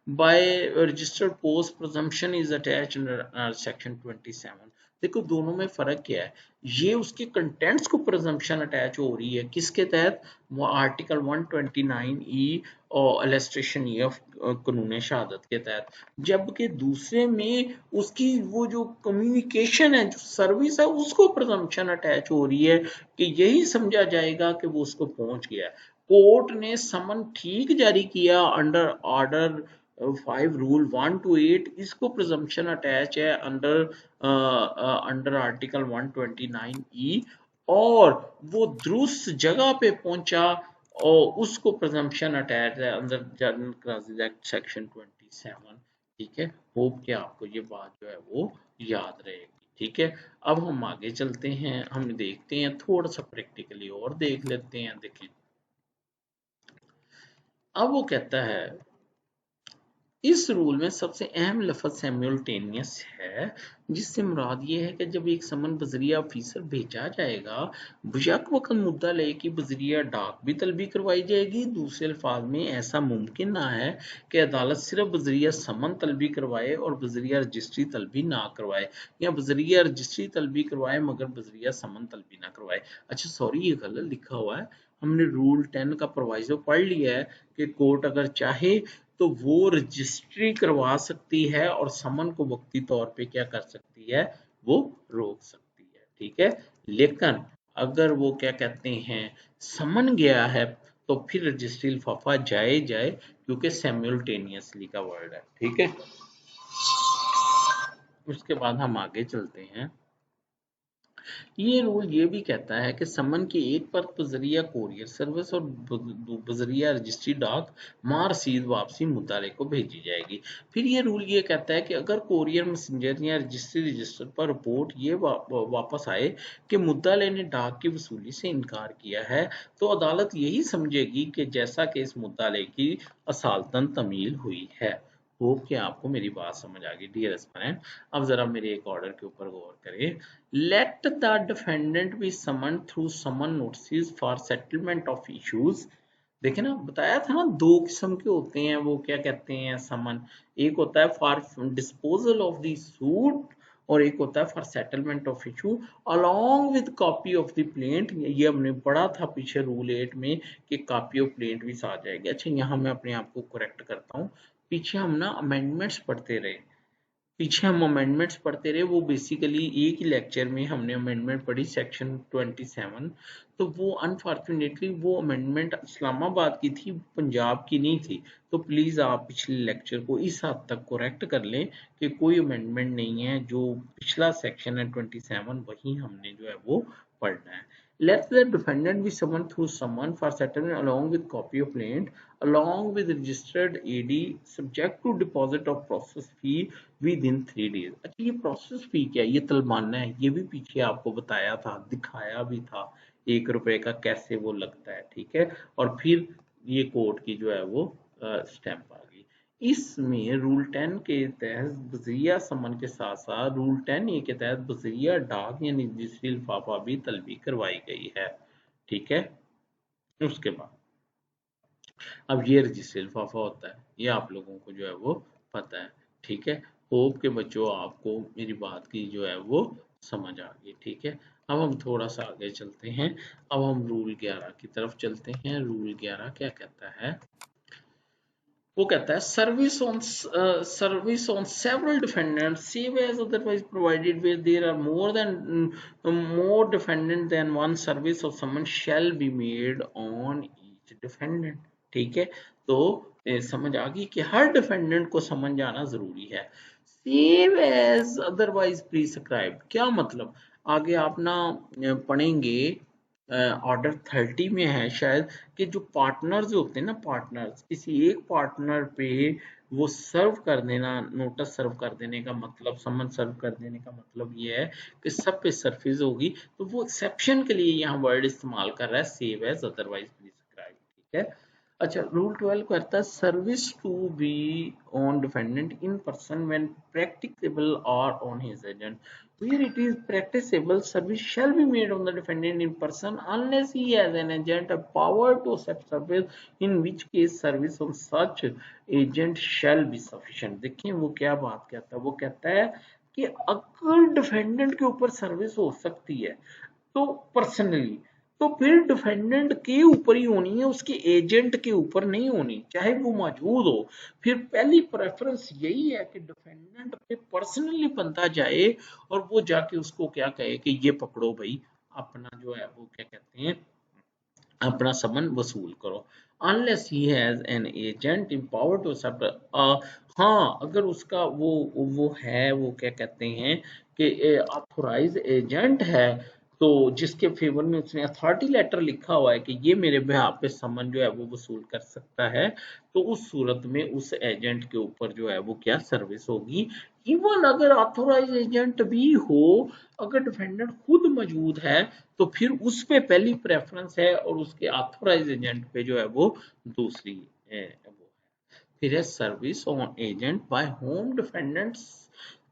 by registered post presumption is attached under section 27। देखो दोनों में फर्क क्या है, ये उसके कंटेंट्स को प्रिजम्पशन अटैच हो रही है किसके तहत, वो आर्टिकल 129E और अलेस्ट्रेशन ई ऑफ कानून शहादत के तहत, जबकि दूसरे में उसकी वो जो कम्युनिकेशन है, जो सर्विस है, उसको प्रिजम्पशन अटैच हो रही है कि यही समझा जाएगा कि वो उसको पहुंच गया। कोर्ट ने समन ठीक जारी किया अंडर ऑर्डर 5 रूल 1 to 8, इसको प्रिजम्पशन अटैच है अंडर अंडर आर्टिकल 129E, और वो दुरुस्त जगह पे पहुंचा और उसको प्रिजम्पशन अटैच है under general crisis act section 27। ठीक है, होप कि आपको ये बात जो है वो याद रहेगी। ठीक है, अब हम आगे चलते हैं, हम देखते हैं थोड़ा सा प्रैक्टिकली और देख लेते हैं। देखें, अब वो कहता है इस रूल में सबसे अहम लफ्ज सिमुल्टेनियस है, जिससे मुराद ये है कि जब एक समन बजरिया ऑफिसर भेजा जाएगा, बेशक वक्त मुद्दा ले कि बजरिया डाक भी तलबी करवाई जाएगी। दूसरे अल्फाज में ऐसा मुमकिन ना है कि अदालत सिर्फ बजरिया समन तलबी करवाए और बजरिया रजिस्ट्री तलबी ना करवाए, या बजरिया रजिस्ट्री तलबी करवाए मगर बजरिया समन तलबी ना करवाए। अच्छा सॉरी, ये गलत लिखा हुआ है, हमने रूल 10 का प्रोवाइजो पढ़ लिया है कि कोर्ट अगर चाहे तो वो रजिस्ट्री करवा सकती है और समन को वक्ती तौर पे क्या कर सकती है, वो रोक सकती है। ठीक है, लेकिन अगर वो क्या कहते हैं समन गया है तो फिर रजिस्ट्री लिफाफा जाए क्योंकि सिमुल्टेनियसली का वर्ड है। ठीक है, उसके बाद हम आगे चलते हैं। ये रूल ये भी कहता है कि समन की एक परत बजरिया कोरियर सर्विस और बजरिया रजिस्ट्री डाक माँ रसीद वापसी मुद्दाले को भेजी जाएगी। फिर ये रूल ये कहता है कि अगर कोरियर मैसेंजर या रजिस्ट्री रजिस्टर पर रिपोर्ट ये वापस आए कि मुद्दाले ने डाक की वसूली से इनकार किया है, तो अदालत यही समझेगी कि जैसा कि इस मुद्दाले की असालतन तमील हुई है। होप कि आपको मेरी बात समझ आ गई डियर एस्पिरेंट। अब जरा मेरे एक ऑर्डर के ऊपर गौर करें। Let the defendant be summoned through summon notices for settlement of issues। देखे ना, बताया था ना, दो किस्म के होते हैं, वो क्या कहते हैं समन, एक होता है for disposal of the suit और एक होता है for settlement of issue along with copy of the plaint. ये हमने पढ़ा था पीछे रूल 8 में कि कॉपी ऑफ प्लेंट भी साथ जाएगी। अच्छा, यहाँ मैं अपने आप को करेक्ट करता हूँ, पीछे हम ना अमेंडमेंट्स पढ़ते रहे, पीछे हम अमेंडमेंट्स पढ़ते रहे, वो बेसिकली एक ही लेक्चर में हमने अमेंडमेंट पढ़ी सेक्शन 27। तो वो अनफॉर्चुनेटली वो अमेंडमेंट इस्लामाबाद की थी, पंजाब की नहीं थी। तो प्लीज़ आप पिछले लेक्चर को इस हद तक करेक्ट कर लें कि कोई अमेंडमेंट नहीं है, जो पिछला सेक्शन है 27 वही हमने जो है वो पढ़ना है। Let the defendant be summoned through someone for settlement along with copy of plaint, along with registered AD, subject to deposit of process fee within 3 days। अच्छा, ये प्रोसेस फी क्या है, ये तलमाना है, ये भी पीछे आपको बताया था, दिखाया भी था, 1 रुपए का कैसे वो लगता है। ठीक है, और फिर ये कोर्ट की जो है वो स्टैंप आ गई। इसमें रूल 10 के तहत बजरिया समन के साथ साथ रूल 10A के तहत बजरिया डाक यानी रजिस्ट्री लिफाफा भी तलबी करवाई गई है। ठीक है, उसके बाद अब ये रजिस्ट्री लिफाफा होता है, ये आप लोगों को जो है वो पता है। ठीक है, होप के बच्चों आपको मेरी बात की जो है वो समझ आ गई। ठीक है, अब हम थोड़ा सा आगे चलते हैं, अब हम रूल 11 की तरफ चलते हैं। रूल 11 क्या कहता है, वो कहता है service on several defendant save as otherwise provided where there are more defendant than one service of summon shall be made on each defendant. ठीक है, तो समझ आ गई कि हर डिफेंडेंट को समझ आना जरूरी है। सेव एज अदरवाइज प्रिस्क्राइब्ड क्या मतलब, आगे आप ना पढ़ेंगे, ऑर्डर 30 में है शायद, कि जो पार्टनर्स होते हैं ना, पार्टनर्स किसी एक पार्टनर पे वो सर्व कर देना, नोटिस सर्व कर देने का मतलब, समन सर्व कर देने का मतलब ये है कि सब पे सर्फिस होगी। तो वो एक्सेप्शन के लिए यहाँ वर्ड इस्तेमाल कर रहा है, सेव एज अदरवाइज प्रिस्क्राइब। ठीक है, अच्छा, रूल 12 कहता है service to be on defendant in person when practicable और on his agent. Where it is practicable, service shall be made on the defendant in person unless he has an agent a power to accept service, in which case service on such agent shall be sufficient। देखिए वो क्या बात कहता है, वो कहता है कि अगर डिफेंडेंट के ऊपर सर्विस हो सकती है तो पर्सनली, तो फिर डिफेंडेंट के ऊपर ही होनी है, उसके एजेंट के ऊपर नहीं होनी, चाहे वो मौजूद हो। फिर पहली प्रेफरेंस यही है कि डिफेंडेंट पे पर्सनली बंदा जाए और वो जाके उसको क्या कहे कि ये पकड़ो भाई, अपना जो है वो क्या कहते हैं, अपना समन वसूल करो। Unless he has an agent empowered to accept, हाँ अगर उसका वो है, वो क्या कहते हैं कि ऑथोराइज एजेंट है, तो जिसके फेवर में उसने अथॉरिटी लेटर लिखा हुआ है कि ये मेरे बिहाफ पे समन जो है वो वसूल कर सकता है, तो उस सूरत में उस एजेंट के ऊपर जो है वो क्या सर्विस होगी। इवन अगर ऑथोराइज एजेंट भी हो, अगर डिफेंडेंट खुद मौजूद है, तो फिर उस पे पहली प्रेफरेंस है और उसके ऑथोराइज एजेंट पे जो है वो दूसरी है। फिर है service on agent by whom defendants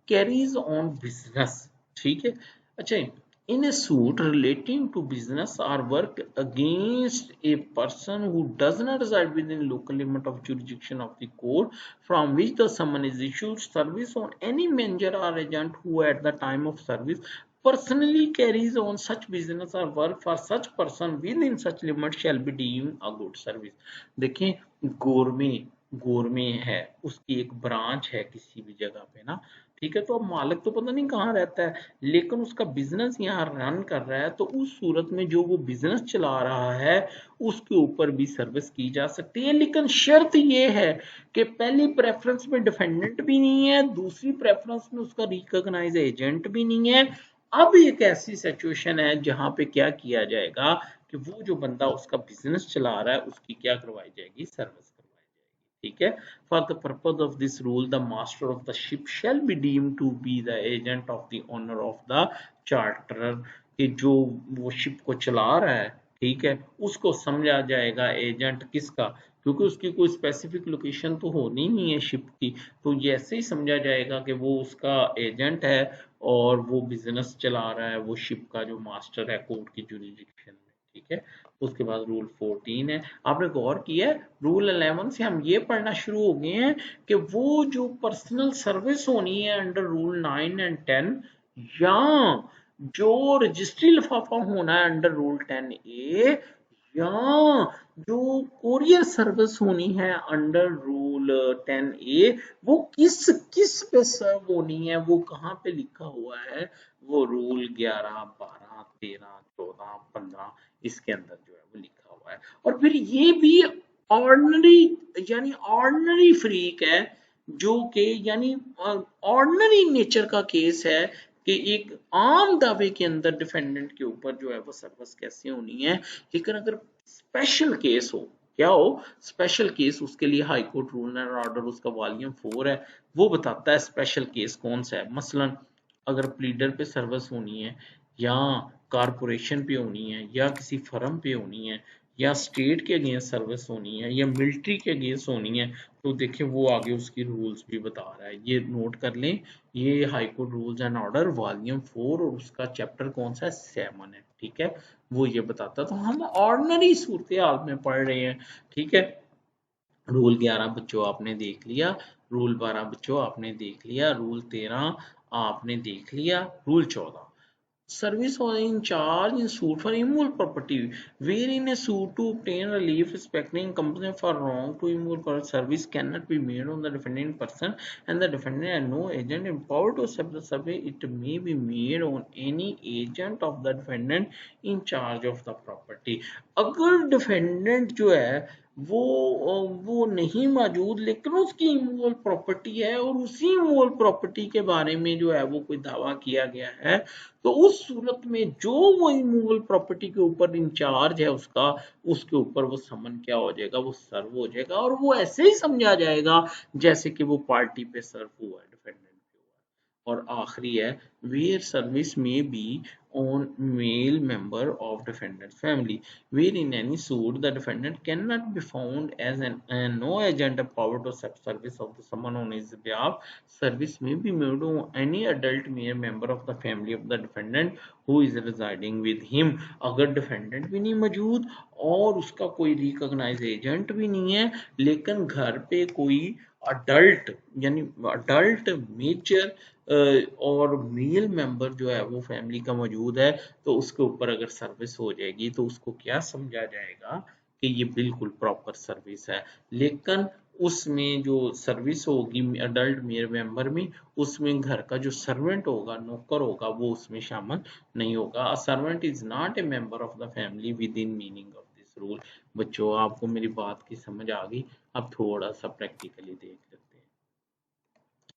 carries on business. ठीक है, अच्छा, in a suit relating to business or work against a person who does not reside within local limit of jurisdiction of the court from which the summons is issued, service on any manager or agent who at the time of service personally carries on such business or work for such person within such limit shall be deemed a good service। देखें, गोरमे गोरमे है, उसकी एक branch है किसी भी जगह पे ना, ठीक है, तो अब मालिक तो पता नहीं कहाँ रहता है, लेकिन उसका बिजनेस यहाँ रन कर रहा है, तो उस सूरत में जो वो बिजनेस चला रहा है उसके ऊपर भी सर्विस की जा सकती है। लेकिन शर्त ये है कि पहली प्रेफरेंस में डिफेंडेंट भी नहीं है, दूसरी प्रेफरेंस में उसका रिकॉग्नाइज एजेंट भी नहीं है। अब एक ऐसी सिचुएशन है जहां पे क्या किया जाएगा कि वो जो बंदा उसका बिजनेस चला रहा है उसकी क्या करवाई जाएगी, सर्विस करवाई जाएगी। ठीक है, for the purpose of this rule the master of the ship shall be deemed to be the agent of the owner of the charter, कि जो वो शिप को चला रहा है, ठीक है, उसको समझा जाएगा एजेंट किसका, क्योंकि उसकी कोई स्पेसिफिक लोकेशन तो होनी नहीं है शिप की, तो ये ऐसे ही समझा जाएगा कि वो उसका एजेंट है और वो बिजनेस चला रहा है, वो शिप का जो मास्टर है कोर्ट की जुरिडिक्शन में। ठीक है, उसके बाद रूल 14 है, आपने गौर किया है रूल 11 से हम ये पढ़ना शुरू हो गए हैं कि वो जो पर्सनल सर्विस होनी है अंडर रूल 9 एंड 10, या जो रजिस्ट्री लिफाफा होना है अंडर रूल 10A, या जो कोरियर सर्विस होनी है अंडर रूल 10A, वो किस किस पे सर्व होनी है, वो कहाँ पे लिखा हुआ है, वो रूल 11, 12, 13, 14, 15 इसके अंदर जो है वो लिखा हुआ है। और फिर ये भी ऑर्डिनरी, यानी ऑर्डिनरी फ्रीक है, जो कि यानी ऑर्डिनरी नेचर का केस है कि एक आम दावे के अंदर डिफेंडेंट के ऊपर जो है वो सर्विस कैसे होनी है। लेकिन अगर स्पेशल केस हो, क्या हो, स्पेशल केस, उसके लिए high court rule and order उसका वॉल्यूम 4 है, वो बताता है स्पेशल केस कौन सा है। मसलन अगर प्लीडर पे सर्विस होनी है, या कारपोरेशन पे होनी है, या किसी फर्म पे होनी है, या स्टेट के अगेंस्ट सर्विस होनी है, या मिलिट्री के अगेंस्ट होनी है, तो देखिए वो आगे उसकी रूल्स भी बता रहा है, ये नोट कर लें, ये high court rules and order volume 4 और उसका चैप्टर कौन सा है, 7 है। ठीक है, वो ये बताता, तो हम ऑर्डिनरी सूरत हाल में पढ़ रहे हैं। ठीक है, रूल 11 बच्चों आपने देख लिया, रूल 12 बच्चों आपने देख लिया, रूल 13 आपने देख लिया, rule 14 service or in charge in suit for immovable property, wherein a suit to obtain relief respecting company for wrong to immovable service cannot be made on the defending person and the defendant has no agent empowered to accept the service, it may be made on any agent of the defendant in charge of the property। अगर defendant जो है वो नहीं मौजूद, लेकिन उसकी immovable property है और उसी इमूवेबल प्रॉपर्टी के बारे में जो है वो कोई दावा किया गया है, तो उस सूरत में जो वो इमूवेबल प्रॉपर्टी के ऊपर इंचार्ज है उसका, उसके ऊपर वो समन क्या हो जाएगा, वो सर्व हो जाएगा, और वो ऐसे ही समझा जाएगा जैसे कि वो पार्टी पे सर्व हुआ है, डिफेंडेंट पे हुआ है। और आखिरी है वेयर सर्विस में B on male member of defendant family, where in any suit the defendant cannot be found as no agent of power to accept service of the someone on his behalf, service may be made on any adult male member of the family of the defendant who is residing with him। अगर defendant भी नहीं मौजूद और उसका कोई recognise agent भी नहीं है, लेकिन घर पे कोई अडल्ट यानी अडल्ट मेजर और मेल मेंबर जो है वो फैमिली का मौजूद है, तो उसके ऊपर अगर सर्विस हो जाएगी तो उसको क्या समझा जाएगा कि ये बिल्कुल प्रॉपर सर्विस है। लेकिन उसमें जो सर्विस होगी अडल्ट मेल मेंबर में, उसमें घर का जो सर्वेंट होगा, नौकर होगा, वो उसमें शामिल नहीं होगा। A servant is not a member of the family with in meaning of this rule. बच्चों, आपको मेरी बात की समझ आ गई? अब थोड़ा सा प्रैक्टिकली देख लेते हैं।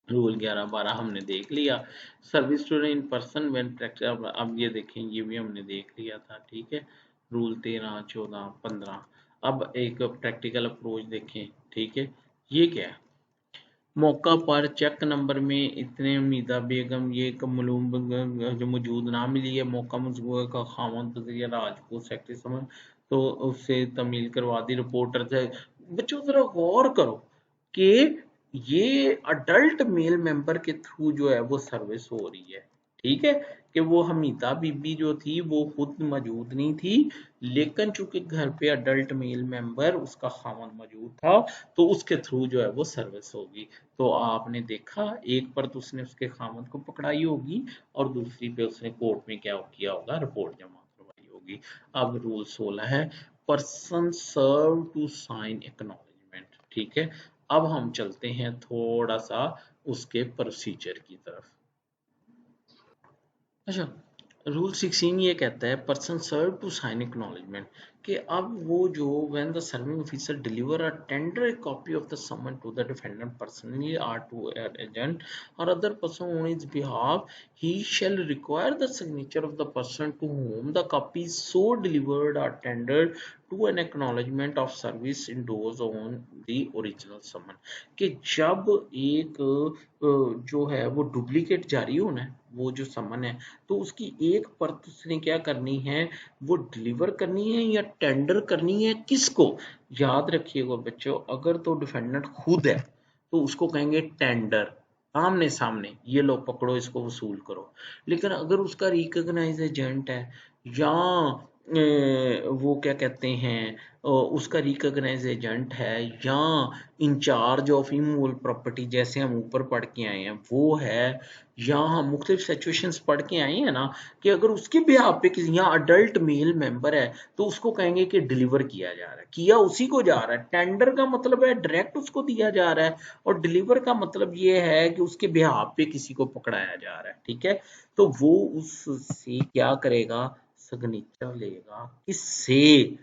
रूल 11-12 हमने देख लिया। Service to in person when practice, अब ये देखें, ये भी हमने देख लिया था, ठीक है। रूल 13, 14, 15। अब एक प्रैक्टिकल अप्रोच देखें, ठीक है। ये क्या है? मौका पर चेक नंबर में इतने उम्मीदा बेगम ये मलूम जो मौजूद ना मिली है, मौका मजबूर का खामन राजपूत सेक्रेटरी समझ, तो उससे तमील करवा दी रिपोर्टर से। बच्चों जरा गौर करो कि ये अडल्ट मेल मेंबर के थ्रू जो है वो सर्विस हो रही है, ठीक है। कि वो हमीदा बीबी जो थी वो खुद मौजूद नहीं थी, लेकिन चूंकि घर पे अडल्ट मेल मेंबर उसका खामन मौजूद था, तो उसके थ्रू जो है वो सर्विस होगी। तो आपने देखा, एक पर तो उसने उसके खामन को पकड़ाई होगी और दूसरी पे उसने कोर्ट में क्या किया होगा, रिपोर्ट जमा करवाई होगी। अब रूल 16 है, person serve to sign acknowledgement, ठीक है। अब हम चलते हैं थोड़ा सा उसके प्रोसीजर की तरफ। अच्छा, रूल 16 ये कहता है person serve to sign acknowledgement, कि अब वो जो when the serving officer deliver a tender a copy of the summon to the defendant personally और टू एन एजेंट और other person on his behalf, he shall require the signature of the person to whom the copy is so delivered or tendered to an acknowledgement of service endorsed on the original summon। कि जब एक जो है वो duplicate जारी होना है, वो जो समन है, तो उसकी एक परत उसने क्या करनी है, वो डिलीवर करनी है या टेंडर करनी है, किसको? याद रखिएगा बच्चों, अगर तो डिफेंडेंट खुद है तो उसको कहेंगे टेंडर, आमने सामने, ये लो पकड़ो, इसको वसूल करो। लेकिन अगर उसका रिकॉग्नाइज एजेंट है या वो क्या कहते हैं, उसका रिकॉग्नाइज एजेंट है या इंचार्ज ऑफ इमूवेबल प्रॉपर्टी, जैसे हम ऊपर पढ़ के आए हैं वो है, या हम मुख्तलिफ सिचुएशंस पढ़ के आए हैं ना, कि अगर उसके बिहाफ पे किसी यहाँ अडल्ट मेल मेंबर है तो उसको कहेंगे कि डिलीवर किया जा रहा है, किया उसी को जा रहा है। टेंडर का मतलब है डायरेक्ट उसको दिया जा रहा है, और डिलीवर का मतलब ये है कि उसके बिहाफ पे किसी को पकड़ाया जा रहा है, ठीक है। तो वो उससे क्या करेगा, सिग्नेचर लेगा, किससे?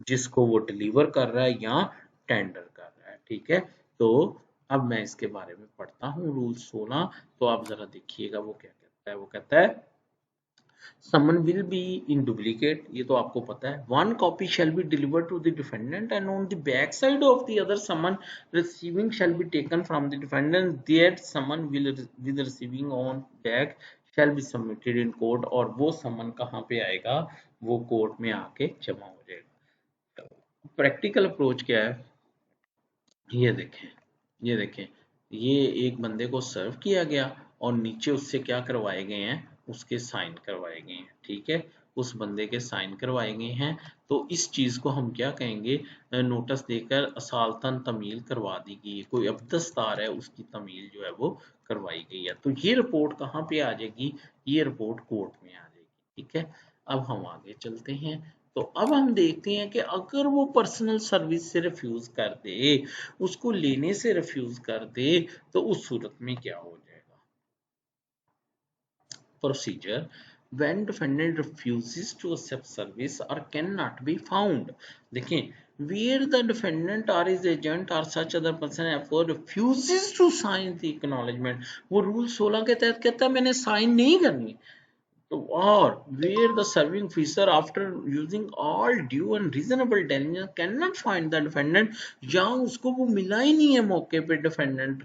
जिसको वो डिलीवर कर रहा है या टेंडर कर रहा है, ठीक है। तो अब मैं इसके बारे में पढ़ता हूँ रूल 16, तो आप जरा देखिएगा वो क्या कहता है। वो कहता है summon will be in duplicate, ये तो आपको पता है। one copy shall be delivered to the defendant and on the back side of the other summon receiving shall be taken from the defendant, that summon will with receiving on back shall be submitted in court, और वो समन कहाँ पे आएगा, वो court में आके जमा हो जाएगा। प्रैक्टिकल अप्रोच क्या है, ये देखें, ये देखें, ये एक बंदे को सर्व किया गया और नीचे उससे क्या करवाए गए हैं, उसके साइन करवाए गए हैं, ठीक है। उस बंदे के साइन करवाए गए हैं, तो इस चीज को हम क्या कहेंगे, नोटिस देकर असालतन तमील करवा दी गई है, कोई अब्दस्तार है उसकी तमील जो है वो करवाई गई है। तो ये रिपोर्ट कहाँ पे आ जाएगी, ये रिपोर्ट कोर्ट में आ जाएगी, ठीक है। अब हम आगे चलते हैं। तो अब हम देखते हैं कि अगर वो पर्सनल सर्विस से रिफ्यूज कर दे, उसको लेने से रिफ्यूज कर दे, तो उस सूरत में क्या हो जाएगा। Procedure, when defendant refuses to accept service or cannot be found, देखें, where the defendant or his agent or such other person therefore refuses to sign the acknowledgement, वो रूल 16 के तहत कहता है मैंने साइन नहीं करनी, or where the serving officer after using all due and reasonable diligence cannot find the defendant, या उसको वो मिला ही नहीं है मौके पे डिफेंडेंट,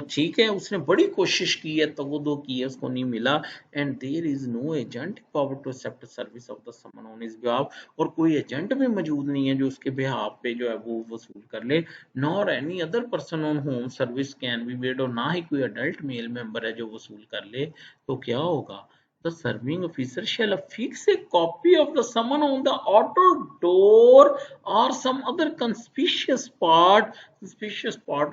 ठीक है, उसने बड़ी कोशिश की है, तगदो की है, उसको नहीं मिला, and there is no agent power to accept service of the summon on his behalf, और कोई एजेंट भी मौजूद नहीं है जो उसके बिहाफ पे जो है वो वसूल कर ले, nor any other person on home service can be made, और ना ही कोई अडल्ट मेल मेंबर है जो वसूल कर ले, तो क्या होगा, the serving officer shall affix a copy of the summon on the outer door or some other conspicuous part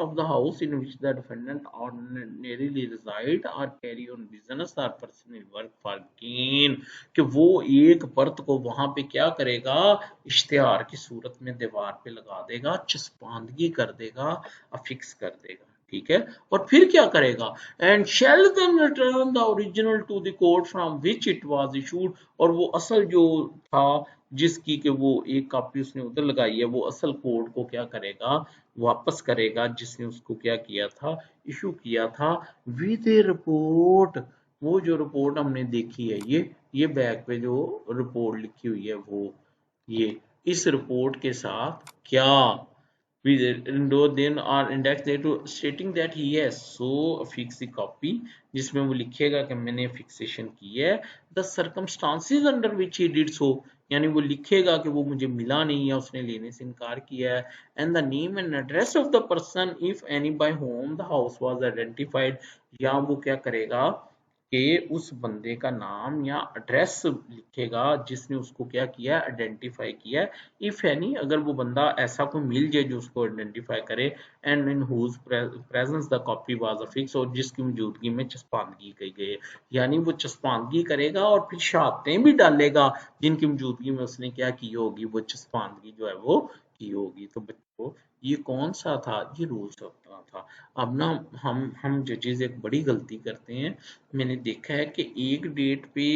of the house in which the defendant ordinarily reside or carry on business or personal work for gain। कि वो एक परत को वहां पे क्या करेगा, इश्तिहार की सूरत में दीवार पे लगा देगा, चस्पांदगी कर देगा, अफिक्स कर देगा। ठीक है, और फिर क्या करेगा, and shall then return the original to the court from which it was issued. और वो असल जो था जिसकी के वो एक कॉपी उसने उधर लगाई है, वो असल कोर्ट को क्या करेगा, वापस करेगा जिसने उसको क्या किया था, इशू किया था, विद ए रिपोर्ट। वो जो रिपोर्ट हमने देखी है, ये बैक पे जो रिपोर्ट लिखी हुई है वो, ये इस रिपोर्ट के साथ क्या, then are index to stating that he has so affix the copy, जिसमें वो लिखेगा कि मैंने फिक्सेशन की है, the circumstances under which he did so, यानी वो लिखेगा कि वो मुझे मिला नहीं है, उसने लेने से इनकार किया है, and the name and address of the person if any by whom the house was identified, या वो क्या करेगा कि उस बंदे का नाम या एड्रेस लिखेगा जिसने उसको क्या किया, आइडेंटिफाई किया, इफ एनी, अगर वो बंदा ऐसा कोई मिल जाए जो उसको आइडेंटिफाई करे, and in whose presence the copy was affix, और जिसकी मौजूदगी में चस्पांदगी की गई है, यानी वो चस्पांदगी करेगा और फिर शहादतें भी डालेगा जिनकी मौजूदगी में उसने क्या की होगी, वो चस्पांदगी जो है वो की होगी। तो बच्चों ये कौन सा था, ये रूल 17 था। अब ना हम जजेस एक बड़ी गलती करते हैं, मैंने देखा है कि एक डेट पे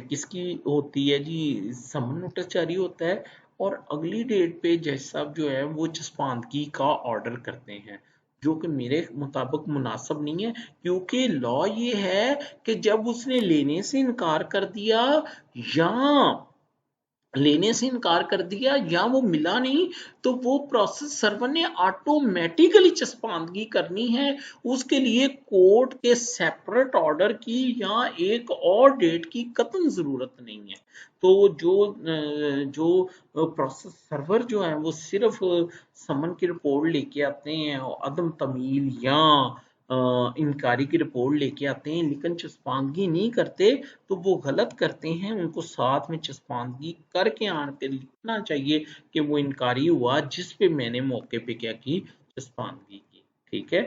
किसकी होती है जी, समन नोटिस जारी होता है, और अगली डेट पे जज साहब जो है वो चस्पांदगी का ऑर्डर करते हैं, जो कि मेरे मुताबिक मुनासिब नहीं है, क्योंकि लॉ ये है कि जब उसने लेने से इनकार कर दिया या लेने से इनकार कर दिया या वो मिला नहीं, तो वो प्रोसेस सर्वर ने ऑटोमेटिकली चस्पांदगी करनी है, उसके लिए कोर्ट के सेपरेट ऑर्डर की या एक और डेट की कतई जरूरत नहीं है। तो जो प्रोसेस सर्वर जो है वो सिर्फ समन की रिपोर्ट लेके आते हैं, अदम तमील या इनकारी की रिपोर्ट लेके आते हैं, लेकिन चस्पांदगी नहीं करते, तो वो गलत करते हैं। उनको साथ में चस्पांदगी करके आन के लिखना चाहिए कि वो इनकारी हुआ जिस पे मैंने मौके पे क्या की, चस्पांदगी की। ठीक है,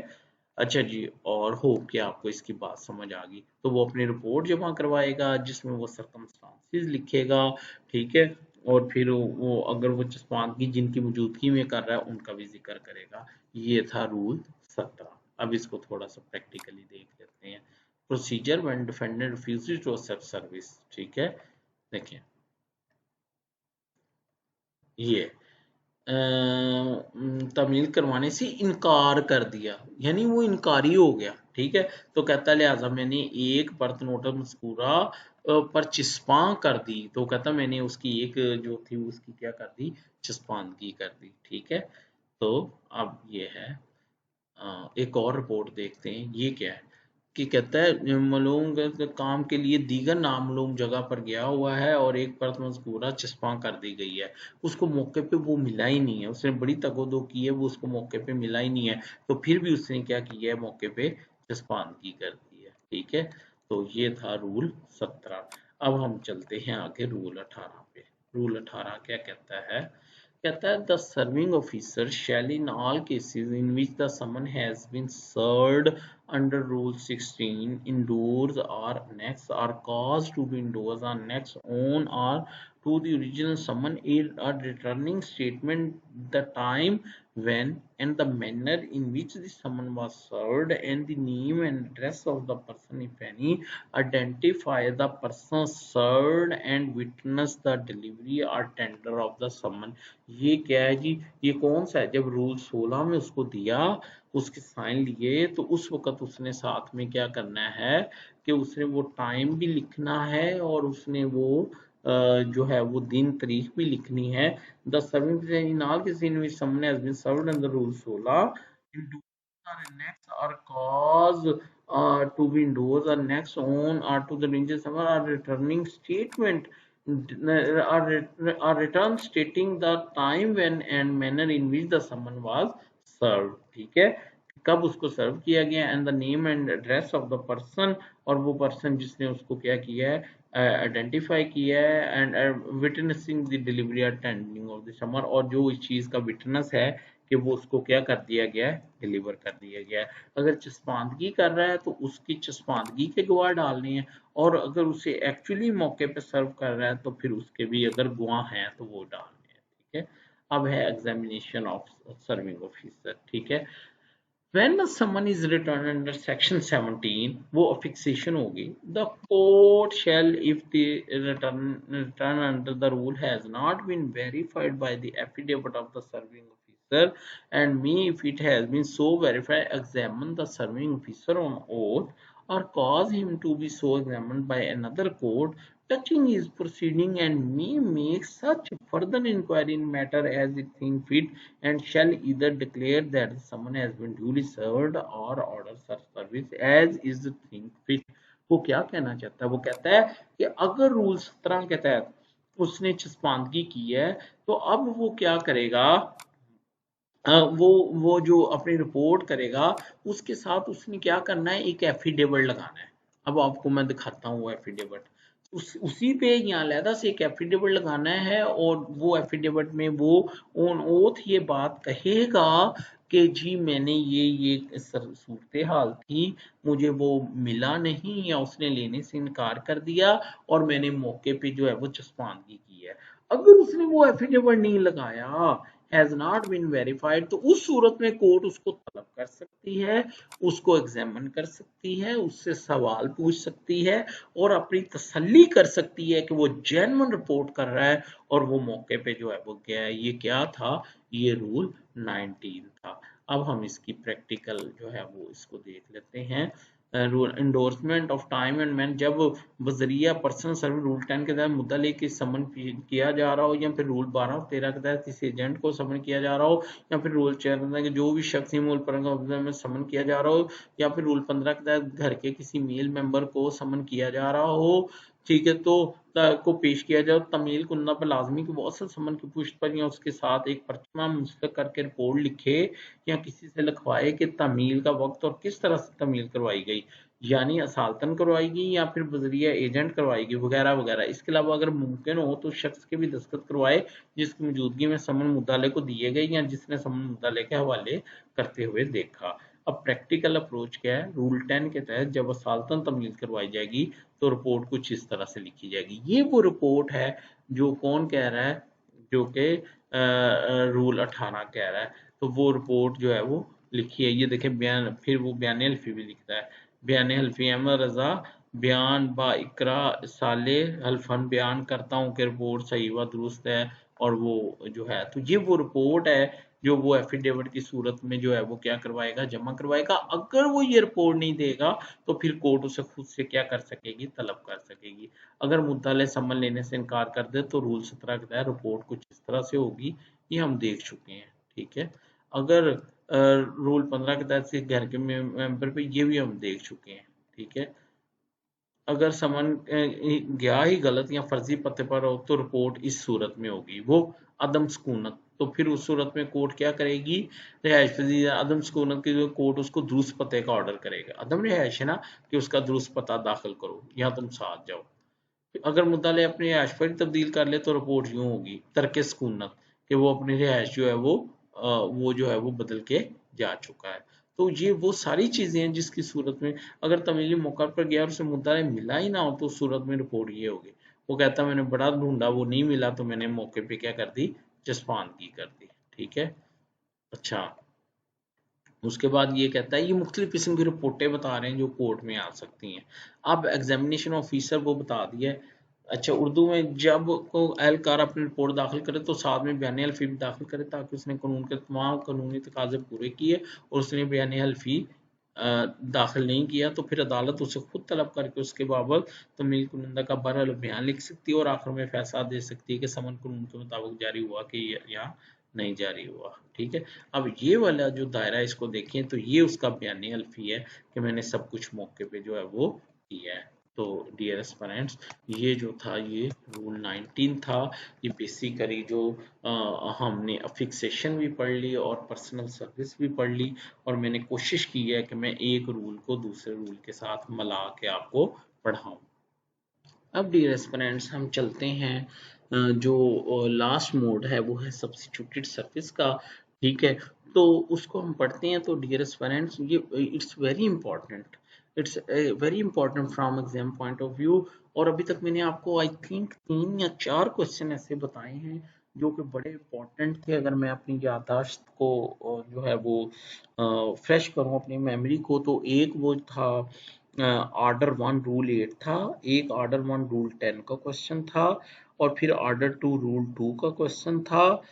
अच्छा जी, और हो क्या आपको इसकी बात समझ आ गई, तो वो अपनी रिपोर्ट जमा करवाएगा जिसमें वो सर्कमस्टांसेस लिखेगा। ठीक है, और फिर वो अगर वो चस्पांदगी जिनकी मौजूदगी में कर रहा है उनका भी जिक्र करेगा। ये था रूल 17। अब इसको थोड़ा सा प्रैक्टिकली देख लेते हैं। Procedure when defendant refuses to accept service. ठीक है, देखिए ये तमील करवाने से इनकार कर दिया, यानी वो इनकारी हो गया। ठीक है, तो कहता लिहाजा मैंने एक परत नोटिस मज़कूरा पर चिस्पा कर दी, तो कहता मैंने उसकी एक जो थी उसकी क्या कर दी, चिस्पानगी कर दी। ठीक है, तो अब ये है एक और रिपोर्ट देखते हैं, ये क्या है कि कहता है मालूम काम के लिए दीगर नामालूम जगह पर गया हुआ है और एक परत मज़कूरा चस्पा कर दी गई है, उसको मौके पे वो मिला ही नहीं है, उसने बड़ी तगोदो की है, वो उसको मौके पे मिला ही नहीं है, तो फिर भी उसने क्या किया है, मौके पे चस्पानगी कर दी है। ठीक है, तो ये था रूल 17। अब हम चलते हैं आगे रूल 18 पे। रूल 18 क्या कहता है, कहता है the serving officer shall in all cases in which the summon has been served under rule 16 indoors or next are caused to be indoors or next on or to the original summon a returning statement the time when and the manner in which the summon was served and the name and address of the person if any, identify the person served and witness the delivery or tender of the summon। ये क्या है जी, ये कौन सा है, जब rule 16 में उसको दिया, उसके साइन लिए, तो उस वक्त उसने साथ में क्या करना है कि उसने वो टाइम भी लिखना है और उसने वो जो है वो दिन तारीख भी लिखनी है। The serving in all cases in which someone has been served under rule 16 in do or next or cause to be indoors or next on or to the danger summer or returning statement or return stating the time when and manner in which the summon was served। ठीक है, कब उसको सर्व किया गया, and the name and address of the person, और वो person जिसने उसको क्या किया है, आइडेंटिफाई किया है, and witnessing the delivery attending of the summon, और जो इस चीज का विटनेस है कि वो उसको क्या कर दिया गया है, डिलीवर कर दिया गया है। अगर चस्पांदगी कर रहा है तो उसकी चस्पांदगी के गवाह डालने हैं, और अगर उसे एक्चुअली मौके पे सर्व कर रहा है तो फिर उसके भी अगर गवाह हैं तो वो डालने हैं। ठीक है, अब है एग्जामिनेशन ऑफ सर्विंग ऑफिसर। ठीक है, when someone is returned under section 17 वो affixation होगी, the court shall, if the return under the rule has not been verified by the affidavit of the serving officer, and may, if it has been so verified, examine the serving officer on oath, or cause him to be so examined by another court touching his proceeding, and may make such further inquiry in matter as it think fit, and shall either declare that someone has been duly served or order such service as is think fit। वो क्या कहना चाहता है, वो कहता है कि अगर रूल 17 के तहत उसने चस्पांदगी की है तो अब वो क्या करेगा, वो जो अपनी रिपोर्ट करेगा उसके साथ उसने क्या करना है, एक एफिडेविट लगाना है। अब आपको मैं दिखाता हूँ वो एफिडेविट, उसी पे यहाँ अलहदा से एक एफिडेविट लगाना है, और वो एफिडेविट में वो ऑन ओथ ये बात कहेगा कि जी मैंने ये सूरत हाल थी, मुझे वो मिला नहीं या उसने लेने से इनकार कर दिया, और मैंने मौके पे जो है वो चस्पांदगी की है। अगर उसने वो एफिडेविट नहीं लगाया, हैज नॉट बीन वेरीफाइड, तो उस सूरत में कोर्ट उसको तलब कर सकती है, उसको एग्जामिन कर सकती है, उससे सवाल पूछ सकती है, और अपनी तसल्ली कर सकती है कि वो जेन्युइन रिपोर्ट कर रहा है, और वो मौके पे जो है वो क्या है, ये क्या था, ये रूल 19 था। अब हम इसकी प्रैक्टिकल जो है वो इसको देख लेते हैं। Rule endorsement of time and man, जब बजरिया पर्सनल सर्विस रूल 10 के तहत मुद्दा लेके समन किया जा रहा हो, या फिर रूल 12 और 13 के तहत किसी एजेंट को समन किया जा रहा हो, या फिर रूल 14 के जो भी शख्स मूल पर में समन किया जा रहा हो, या फिर रूल 15 के तहत घर के किसी मेल मेंबर को समन किया जा रहा हो, ठीक है, तो को पेश किया जाए, तमील कुन्ना पर लाजमी कि वो असल समन की पुष्ट पर या उसके साथ एक पर्चमा मुस्तक करके रिपोर्ट लिखे या किसी से लिखवाए कि तमील का वक्त और किस तरह से तमील करवाई गई, यानी असालतन करवाई गई या फिर बजरिया एजेंट करवाई गई, वगैरह वगैरह। इसके अलावा अगर मुमकिन हो तो शख्स के भी दस्तखत करवाए जिसकी मौजूदगी में समन मुद्दाले को दिए गए या जिसने समन मुद्दाले के हवाले करते हुए देखा। अब प्रैक्टिकल अप्रोच क्या है, रूल 10 के तहत जब असालतन तमील करवाई जाएगी तो रिपोर्ट कुछ इस तरह से लिखी जाएगी। ये वो रिपोर्ट है जो कौन कह रहा है, जो कि रूल 18 कह रहा है, तो वो रिपोर्ट जो है वो लिखी है। ये देखें बयान, फिर वो बयान हल्फी भी लिखता है, बयान हल्फी अहमद रजा बयान बा इकरा साले हल्फन बयान करता हूँ कि रिपोर्ट सही व दुरुस्त है, और वो जो है, तो ये वो रिपोर्ट है जो वो एफिडेविट की सूरत में जो है वो क्या करवाएगा, जमा करवाएगा। अगर वो ये रिपोर्ट नहीं देगा तो फिर कोर्ट उसे खुद से क्या कर सकेगी, तलब कर सकेगी। अगर मुद्दाले समन लेने से इनकार कर दे तो रूल 17 के तहत रिपोर्ट कुछ इस तरह से होगी, ये हम देख चुके हैं। ठीक है, अगर रूल 15 के तहत से घर के मेंबर पे, ये भी हम देख चुके हैं। ठीक है, अगर समन गया ही गलत या फर्जी पते पर हो तो रिपोर्ट इस सूरत में होगी, वो अदम सुकूनत, तो फिर उस सूरत में कोर्ट क्या करेगी, रिहायश पजीर अदम सुकूनत की कोर्ट उसको दुरुस्त पते का ऑर्डर करेगा। अदम रिहायश है ना, कि उसका दुरुस्त पता दाखिल करो या तुम साथ जाओ। अगर मुद्दाले अपनी रिहायश पर तब्दील कर ले तो रिपोर्ट यूं होगी, तर्क सुकूनत, कि वो अपनी रिहायश जो है वो जो है वो बदल के जा चुका है। तो ये वो सारी चीजें हैं जिसकी सूरत में अगर तमीली मौका पर गया और उसे मुद्दा मिला ही ना हो तो उस सूरत में रिपोर्ट ये होगी। वो कहता मैंने बड़ा ढूंढा, वो नहीं मिला, तो मैंने मौके पे क्या कर दी, जसपानगी कर दी। ठीक है, अच्छा, उसके बाद ये कहता है ये मुख्तलिफ किस्म की रिपोर्टें बता रहे हैं जो कोर्ट में आ सकती हैं। अब एग्जामिनेशन ऑफिसर वो बता दिया है। अच्छा, उर्दू में जब को एहलकार अपनी रिपोर्ट दाखिल करे तो साथ में बयान हल्फी भी दाखिल करे ताकि उसने कानून के तमाम कानूनी तकाजे पूरे किए, और उसने बयान हल्फी दाखिल नहीं किया तो फिर अदालत उसे खुद तलब करके उसके बाबत तमील कुनंदा का बहरहाल बयान लिख सकती है और आखिर में फैसला दे सकती है कि समन कानून के मुताबिक जारी हुआ कि या नहीं जारी हुआ। ठीक है, अब ये वाला जो दायरा है इसको देखें तो ये उसका बयान हल्फी है कि मैंने सब कुछ मौके पे जो है वो किया है। तो डियर एस्पिरेंट्स, ये जो था ये रूल 19 था। ये बेसिकली जो हमने फिक्सेशन भी पढ़ ली और पर्सनल सर्विस भी पढ़ ली, और मैंने कोशिश की है कि मैं एक रूल को दूसरे रूल के साथ मिला के आपको पढ़ाऊं। अब डियर एस्पिरेंट्स हम चलते हैं जो लास्ट मोड है वो है सब्स्टिट्यूटेड सर्विस का। ठीक है, तो उसको हम पढ़ते हैं। तो डियर एस्पिरेंट्स, ये it's very important, it's very important from exam point of view. और अभी तक मैंने आपको आई थिंक 3 या 4 क्वेश्चन ऐसे बताए हैं जो कि बड़े इंपॉर्टेंट थे। अगर मैं अपनी याददाश्त को जो है वो फ्रेश करूं अपनी मेमोरी को, तो एक वो था ऑर्डर 1 रूल 8 था, एक ऑर्डर 1 रूल 10 का क्वेश्चन था, और फिर ऑर्डर 2 रूल 2 का क्वेश्चन था,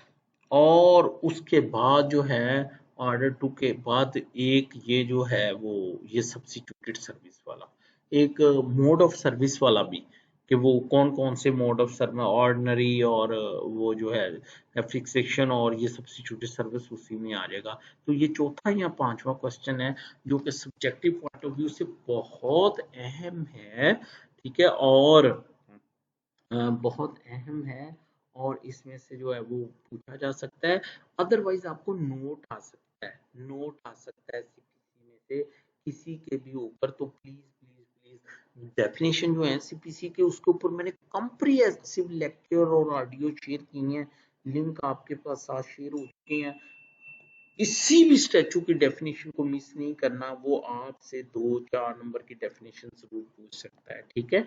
और उसके बाद जो है ऑर्डर 2 के बाद एक ये जो है वो ये सब्स्टिट्यूटेड सर्विस वाला, एक मोड ऑफ सर्विस वाला भी, कि वो कौन कौन से मोड ऑफ सर्विस, ऑर्डिनरी और वो जो है फिक्सेशन और ये सब्स्टिट्यूटेड सर्विस उसी में आ जाएगा। तो ये चौथा या पांचवा क्वेश्चन है जो कि सब्जेक्टिव पॉइंट ऑफ व्यू से बहुत अहम है। ठीक है, और बहुत अहम है, और इसमें से जो है वो पूछा जा सकता है। अदरवाइज आपको नोट आ सकता है, नोट आ सकता है सीपीसी में से किसी के भी ऊपर। तो प्लीज प्लीज प्लीज डेफिनेशन जो है सीपीसी के, उसके ऊपर मैंने कंप्रिहेंसिव लेक्चर और ऑडियो शेयर किए हैं, लिंक आपके पास साथ शेयर हो चुके हैं। किसी भी स्टैचू की डेफिनेशन को मिस नहीं करना, वो आपसे 2-4 नंबर की डेफिनेशन जरूर पूछ सकता है। ठीक है,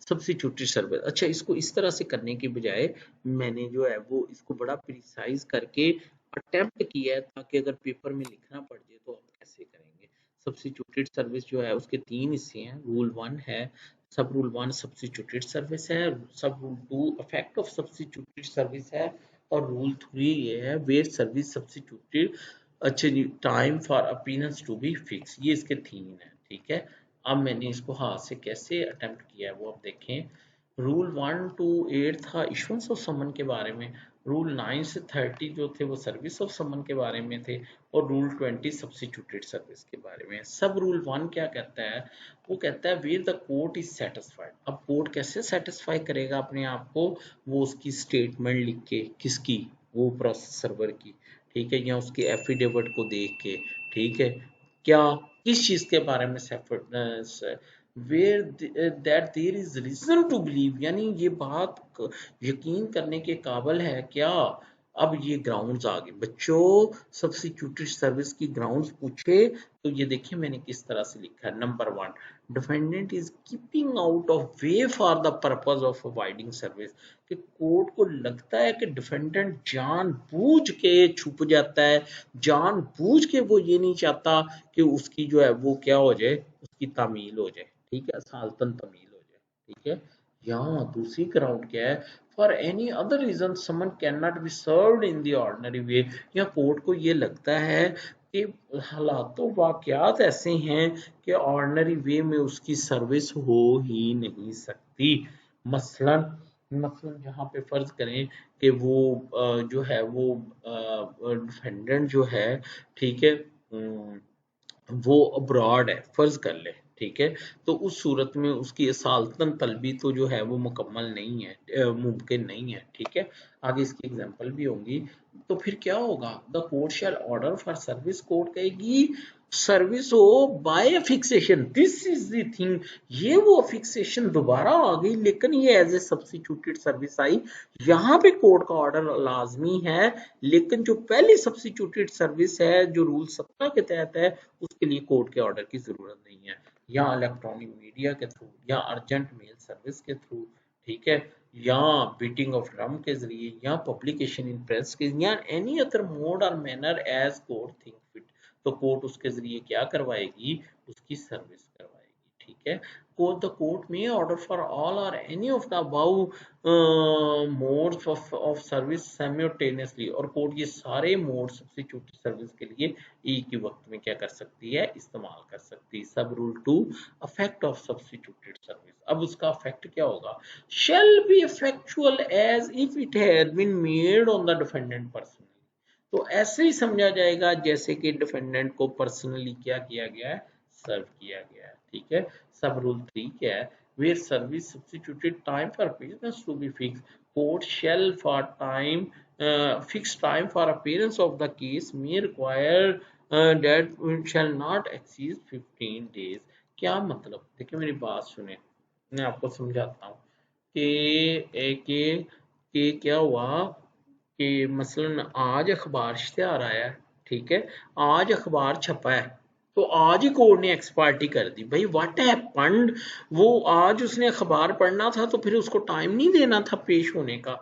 सब्स्टिट्यूटेड सर्विस। अच्छा, इसको इस तरह से करने के बजाय मैंने जो है वो इसको बड़ा प्रिसाइज करके अटेम्प्ट किया है, ताकि अगर पेपर में लिखना पड़ जाए तो आप कैसे करेंगे। सब्स्टिट्यूटेड सर्विस जो है उसके 3 हिस्से हैं। रूल 1 है, सब रूल 1 सब्स्टिट्यूटेड सर्विस है, सब rule 2 effect of substituted service है, और रूल 3 ये है वेयर सर्विस सब्स्टिट्यूटेड, अच्छा जी, time for appearance to be fix. ये इसके 3 है। ठीक है, अब मैंने इसको हाथ से कैसे अटेम्प्ट किया है वो आप देखें। रूल 1 to 8 था इश्यूएंस ऑफ समन के बारे में, रूल 9 से 30 जो थे वो सर्विस ऑफ समन के बारे में थे, और रूल 20 सब्स्टिट्यूटेड सर्विस के बारे में। सब रूल 1 क्या कहता है, वो कहता है where the court is satisfied. अब कोर्ट कैसे सेटिस्फाई करेगा अपने आप को, वो उसकी स्टेटमेंट लिख के, किसकी, वो प्रोसेस सर्वर की, ठीक है, या उसके एफिडेविट को देख के। ठीक है, क्या, किस चीज के बारे में where that there is reason to believe, यानी ये बात यकीन करने के काबिल है क्या। अब ये ग्राउंड्स आ गए बच्चों, सब्स्टिट्यूटेड सर्विस की ग्राउंड्स पूछे तो ये देखिए मैंने किस तरह से लिखा है। Number 1, defendant is keeping out of way for the purpose of avoiding service, कि कोर्ट को लगता है कि डिफेंडेंट जानबूझ के छुप जाता है, जानबूझ के वो ये नहीं चाहता कि उसकी जो है वो क्या हो जाए, उसकी तामील हो जाए। ठीक है, सालतन तमील हो जाए। ठीक है, यहाँ दूसरी ग्राउंड क्या है, for any other reason summon can not be served in the ordinary way, या कोर्ट को ये लगता है कि हालात वाकयात ऐसे हैं कि ऑर्डिनरी वे में उसकी सर्विस हो ही नहीं सकती। मसलन मसलन जहाँ पे फर्ज करें कि वो जो है वो डिफेंडेंट जो है, ठीक है, वो अब्रॉड है, फर्ज कर ले। ठीक है, तो उस सूरत में उसकी असालतन तलबी तो जो है वो मुकम्मल नहीं है, मुमकिन नहीं है। ठीक है, आगे इसकी एग्जांपल भी होंगी। तो फिर क्या होगा, the court shall order for service, court कहेगी सर्विस हो by fixation, this is the thing. ये वो फिक्सेशन दोबारा आ गई, लेकिन ये एज ए सब्स्टिट्यूटेड सर्विस आई। यहाँ पे कोर्ट का ऑर्डर लाजमी है, लेकिन जो पहली सब्स्टिट्यूटेड सर्विस है जो रूल 17 के तहत है, उसके लिए कोर्ट के ऑर्डर की जरूरत नहीं है, या इलेक्ट्रॉनिक मीडिया के थ्रू, या अर्जेंट मेल सर्विस के थ्रू। ठीक है, या बीटिंग ऑफ ड्रम के जरिए, या पब्लिकेशन इन प्रेस के, या एनी अदर मोड और manner as court think fit. तो कोर्ट उसके जरिए क्या करवाएगी, उसकी सर्विस करवाएगी। ठीक है, कोर्ट द कोर्ट में ऑर्डर फॉर ऑल और any of the above modes of service simultaneously, और कोर्ट ये सारे मोड सब्स्टिट्यूटेड सर्विस के लिए एक ही वक्त में क्या कर सकती है, इस्तेमाल कर सकती है। सब rule 2, affect of substituted service. अब उसका अफेक्ट क्या होगा, shall be effectual as if it had been made on the defendant personally। तो ऐसे ही समझा जाएगा जैसे कि डिफेंडेंट को पर्सनली क्या किया गया है, सर्व किया गया है। ठीक है। सब रूल 3 क्या है? Where service substituted time for appearance to be fix, court shall for time fixed time for appearance of the case may require that shall not exceed 15 days। क्या मतलब? देखिए मेरी बात सुने, मैं आपको समझाता हूँ कि क्या हुआ कि मसलन आज अखबार इश्तेहार आया है, ठीक है, आज अखबार छपा है, तो आज ही कोर्ट ने एक्सपार्टी कर दी। भाई व्हाट हैपेंड, वो आज उसने अखबार पढ़ना था तो फिर उसको टाइम नहीं देना था पेश होने का,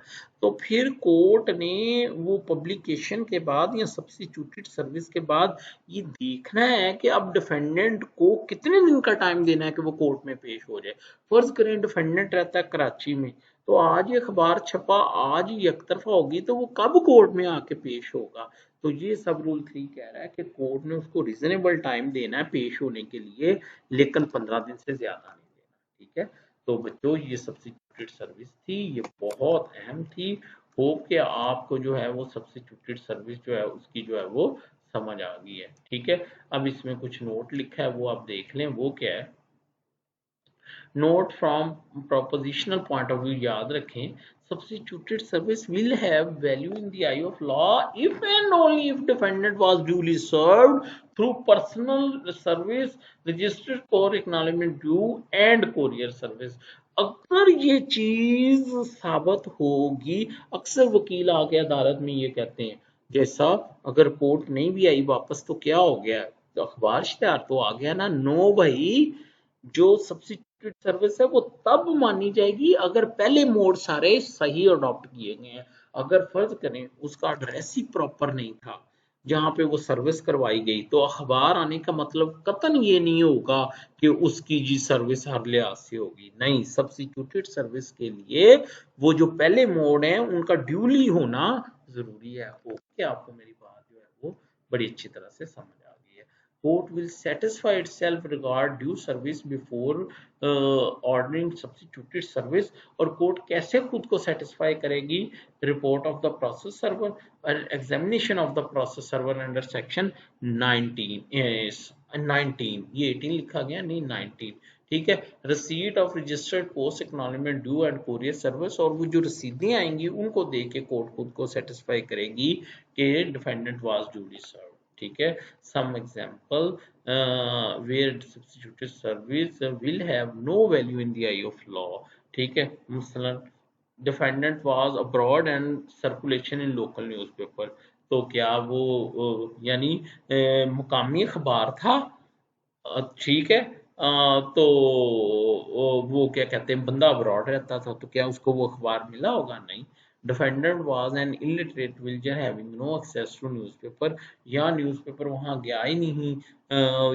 तो फिर कोर्ट ने वो पब्लिकेशन के बाद या सब्स्टिट्यूटेड सर्विस के बाद ये देखना है कि अब डिफेंडेंट को कितने दिन का टाइम देना है कि वो कोर्ट में पेश हो जाए। फर्ज करें डिफेंडेंट रहता है कराची में, तो आज ये अखबार छपा, आज ही एकतरफा होगी, तो वो कब कोर्ट में आके पेश होगा? तो ये सब रूल 3 कह रहा है कि कोर्ट ने उसको रीजनेबल टाइम देना है पेश होने के लिए, लेकिन 15 दिन से ज्यादा नहीं देना। ठीक है, तो बच्चों ये सब्स्टिट्यूटेड सर्विस थी, ये बहुत अहम थी। होप कि आपको जो है वो सब्स्टिट्यूटेड सर्विस जो है उसकी जो है वो समझ आ गई है। ठीक है, अब इसमें कुछ नोट लिखा है वो आप देख लें, वो क्या है। Note from prepositional point of view याद रखें, substituted service will have value in the eye of law if and only if defendant was duly served through personal service, registered for acknowledgement due and courier service। अगर ये चीज साबित होगी, अक्सर वकील आके अदालत में ये कहते हैं जैसा अगर कोर्ट नहीं भी आई वापस तो क्या हो गया, तो अखबार इश्तेहार तो आ गया ना। नो भाई, जो सब्स्टिट्यूटेड सर्विस है वो तब मानी जाएगी अगर पहले मोड सारे सही अडॉप्ट किए गए हैं। अगर फर्ज करें उसका एड्रेस ही प्रॉपर नहीं था जहां पे वो सर्विस करवाई गई, तो अखबार आने का मतलब कतन ये नहीं होगा कि उसकी जी सर्विस हर लिहाज से होगी। नहीं, सब्स्टिट्यूटेड सर्विस के लिए वो जो पहले मोड है उनका ड्यूली होना जरूरी है। ओके, आपको मेरी बात जो है वो बड़ी अच्छी तरह से समझ आ गई है। Court will satisfy itself regard due service before ordering substituted service। और कोर्ट कैसे खुद को सेटिस्फाई करेगी? Report of the process server और examination of the process server under section 19 ये 18 लिखा गया नहीं 19। ठीक है, receipt of registered post acknowledgement due and courier service, और वो जो रसीदें आएंगी उनको देख के कोर्ट खुद को सेटिस्फाई करेगी कि डिफेंडेंट वाज ड्यूली सर्व। ठीक है, some example where substituted service will have no value in the eye of law। ठीक है, मसलन defendant was abroad and circulation in local newspaper, तो क्या वो यानी मुकामी अखबार था, ठीक है, तो वो क्या कहते हैं बंदा अब्रॉड रहता था, तो क्या उसको वो अखबार मिला होगा? नहीं। Defendant was an illiterate villager having no access to newspaper, या न्यूज़पेपर वहां गया ही नहीं,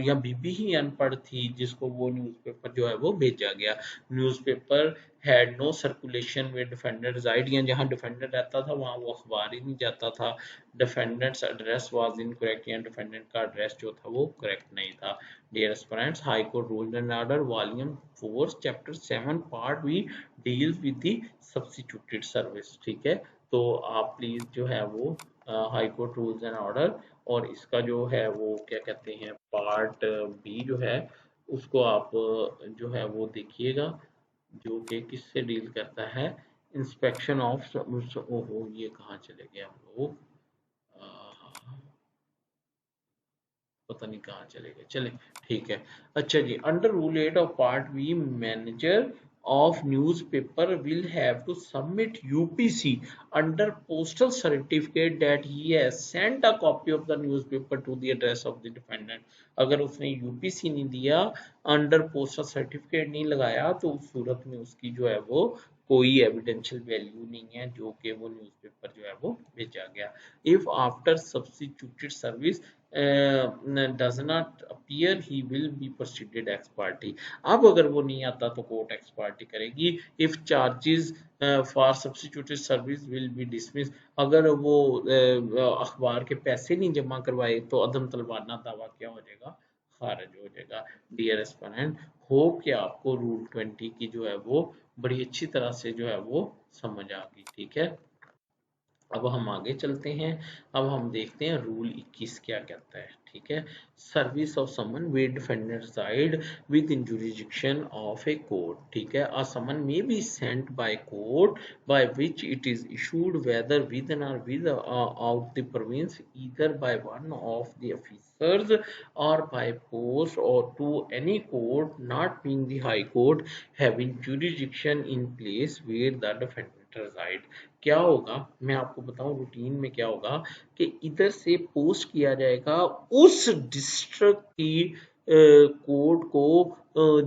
या बीबी ही अनपढ़ थी जिसको वो न्यूज़पेपर जो है वो भेजा गया। Newspaper had no circulation where defendant reside, या जहां डिफेंडेंट रहता था वहां वो अखबार ही नहीं जाता था। डिफेंडेंट्स एड्रेस वाज इनकरेक्ट, या डिफेंडेंट का एड्रेस जो था वो करेक्ट नहीं था। Dear aspirants, High Court Rules and Order, Volume 4, Chapter 7, Part B deals with the substituted service। ठीक है, तो आप प्लीज जो है वो high court rules and order और इसका जो है वो क्या कहते हैं पार्ट बी जो है उसको आप जो है वो देखिएगा, जो कि किससे डील करता है, इंस्पेक्शन ऑफ। ओहो, ये कहाँ चले गए हम लोग, पता नहीं कहाँ चले गए, चले ठीक है। अच्छा जी, under rule 8 of part B, manager of newspaper will have to submit UPC under postal certificate that he has sent a copy of the newspaper to the address of the defendant। अगर उसने UPC नहीं दिया, under postal certificate नहीं लगाया, तो उस सूरत में उसकी जो है वो कोई एविडेंशियल वैल्यू नहीं है जो कि वो न्यूज़पेपर जो है वो भेजा गया। If after substituted service does not appear, he will be proceeded ex parte। अब अगर वो नहीं आता तो कोर्ट एक्स पार्टी करेगी। If charges for substituted service will be dismiss, अगर वो अखबार के पैसे नहीं जमा करवाए तो अदम तलबाना दावा क्या हो जाएगा? खारिज हो जाएगा। डियर एस्पिरेंट, होप कि आपको रूल 20 की जो है वो बड़ी अच्छी तरह से जो है वो समझ आ गई। ठीक है, अब हम आगे चलते हैं, अब हम देखते हैं रूल 21 क्या कहता है। ठीक है। Service of summon where defendant reside within jurisdiction of a court, ठीक है। A summon may be sent by court by which it is issued whether within or without the province either by one of the officers or by post or to any court not being the high court having jurisdiction in place where the defendant reside। क्या होगा, मैं आपको बताऊं routine में क्या होगा कि इधर से पोस्ट किया जाएगा उस डिस्ट्रिक्ट की कोर्ट को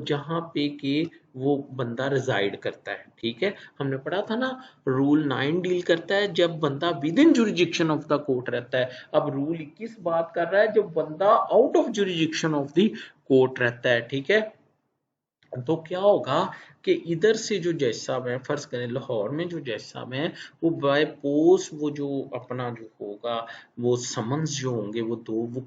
जहां पे के वो बंदा रिजाइड करता है, ठीक है। हमने पढ़ा था ना, रूल 9 डील करता है जब बंदा with in jurisdiction of the court रहता है। अब रूल 21 बात कर रहा है जब बंदा out of jurisdiction of the court रहता है, ठीक है। तो क्या होगा कि इधर से जो जज साहब है, फर्ज करें लाहौर में जो जज साहब हैं, वो बाय पोस्ट वो जो अपना जो होगा वो समन्स जो होंगे वो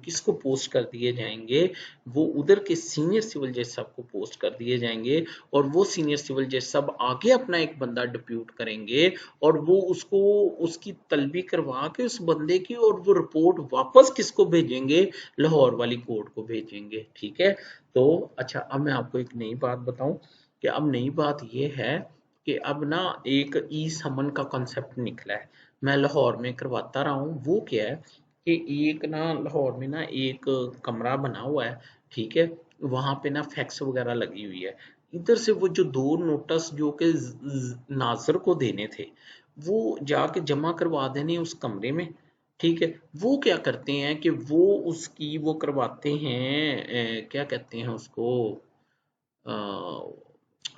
किसको पोस्ट कर दिए जाएंगे, वो उधर के सीनियर सिविल जज साहब को पोस्ट कर दिए जाएंगे। और वो सीनियर सिविल जज साहब आगे अपना एक बंदा डिप्यूट करेंगे और वो उसको उसकी तलबी करवा के उस बंदे की और वो रिपोर्ट वापस किसको भेजेंगे, लाहौर वाली कोर्ट को भेजेंगे, ठीक है। तो अच्छा, अब मैं आपको एक नई बात बताऊं कि अब नई बात ये है कि अब ना एक ई समन का कॉन्सेप्ट निकला है, मैं लाहौर में करवाता रहा हूँ। वो क्या है कि एक ना लाहौर में ना एक कमरा बना हुआ है, ठीक है। वहां पे ना फैक्स वगैरह लगी हुई है। इधर से वो जो 2 नोटिस जो कि नाजर को देने थे वो जाके जमा करवा देने उस कमरे में, ठीक है। वो क्या करते हैं कि वो उसकी वो करवाते हैं, क्या कहते हैं उसको,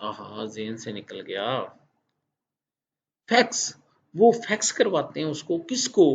हाँ जेन से निकल गया, फैक्स। वो फैक्स करवाते हैं उसको, किसको,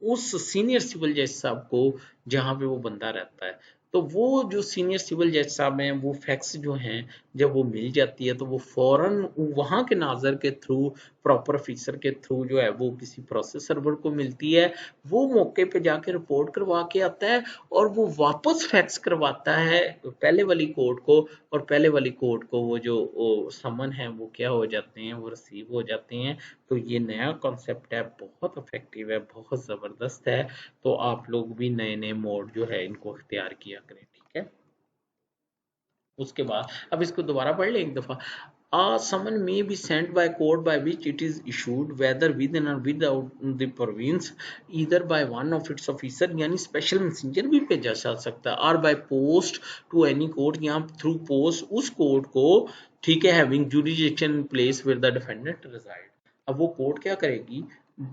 उस सीनियर सिविल जज साहब को जहां पे वो बंदा रहता है। तो वो जो सीनियर सिविल जज साहब हैं वो फैक्स जो हैं जब वो मिल जाती है तो वो फौरन वहां के नाजर के थ्रू, प्रॉपर ऑफिसर के थ्रू जो है वो किसी प्रोसेस सर्वर को मिलती है। वो मौके पे जाके रिपोर्ट करवा के आता है और वो वापस फैक्स करवाता है पहले वाली कोर्ट को, और पहले वाली कोर्ट को वो जो समन है वो क्या हो जाते हैं, वो रिसीव हो जाते हैं। तो ये नया कॉन्सेप्ट है, बहुत इफेक्टिव है, बहुत ज़बरदस्त है। तो आप लोग भी नए नए मोड जो है इनको इख्तियार किया करें, ठीक है। उसके बाद अब इसको दोबारा पढ़ लें एक दफ़ा। A summon may be sent by court by which it is issued whether within or without the province either by one of its officer यानी स्पेशल मैसेंजर भी भेजा जा सकता है, और by post to any court या through post उस court को, ठीक है, having jurisdiction in place where the defendant reside। अब वो कोर्ट क्या करेगी,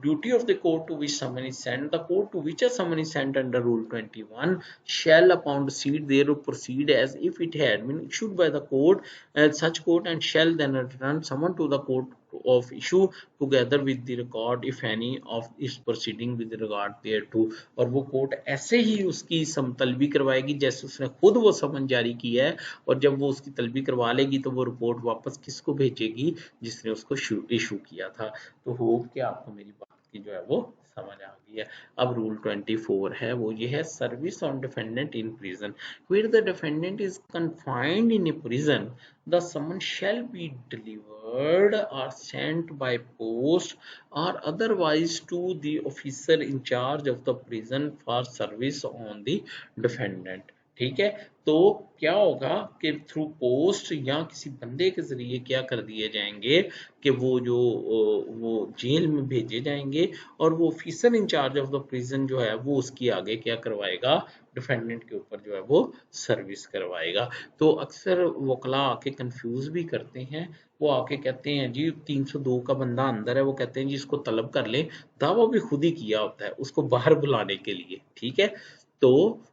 duty of the court to which summon is sent, the court to which a summon is sent under rule 21 shall upon receipt thereof proceed as if it had been issued by the court, such court, and shall then return summon to the court of issue together with the record if any of its proceeding with regard thereto। और वो court ऐसे ही उसकी तलबी करवाएगी जैसे उसने खुद वो समन जारी किया है, और जब वो उसकी तलबी करवा लेगी तो वो रिपोर्ट वापस किसको भेजेगी, जिसने उसको इशू किया था। तो होप कि आपको मेरी बात की जो है वो समझ आ गई है। अब रूल 24 है, वो ये है, service on defendant in prison where the defendant is confined in a prison the summons shall be delivered or sent by post or otherwise to the officer in charge of the prison for service on the defendant, ठीक है। तो क्या होगा कि through post या किसी बंदे के जरिए क्या कर दिए जाएंगे कि वो जो वो जेल में भेजे जाएंगे और वो officer in charge of the prison जो है वो उसकी आगे क्या करवाएगा, डिफेंडेंट के ऊपर जो है वो सर्विस करवाएगा। तो अक्सर वकला आके कंफ्यूज भी करते हैं, वो आके कहते हैं जी 302 का बंदा अंदर है, वो कहते हैं जी इसको तलब कर ले, दावा भी खुद ही किया होता है उसको बाहर बुलाने के लिए, ठीक है। तो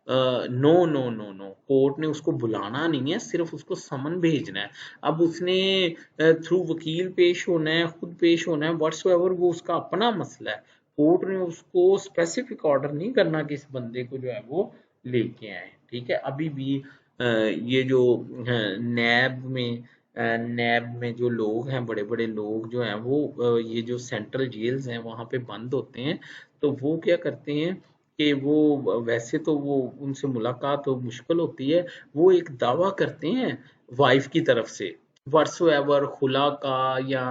no no no no, court ने उसको बुलाना नहीं है, सिर्फ उसको समन भेजना है। अब उसने थ्रू वकील पेश होना है, खुद पेश होना है, व्हाट्सएवर, वो उसका अपना मसला है। कोर्ट ने उसको स्पेसिफिक ऑर्डर नहीं करना कि इस बंदे को जो है वो लेके आए, ठीक है। अभी भी ये जो नैब में जो लोग हैं, बड़े बड़े लोग जो हैं वो ये जो सेंट्रल जेल्स हैं वहां पे बंद होते हैं, तो वो क्या करते हैं कि वो वैसे तो वो उनसे मुलाकात तो मुश्किल होती है, वो एक दावा करते हैं वाइफ की तरफ से व्हाट्सोएवर खुला का या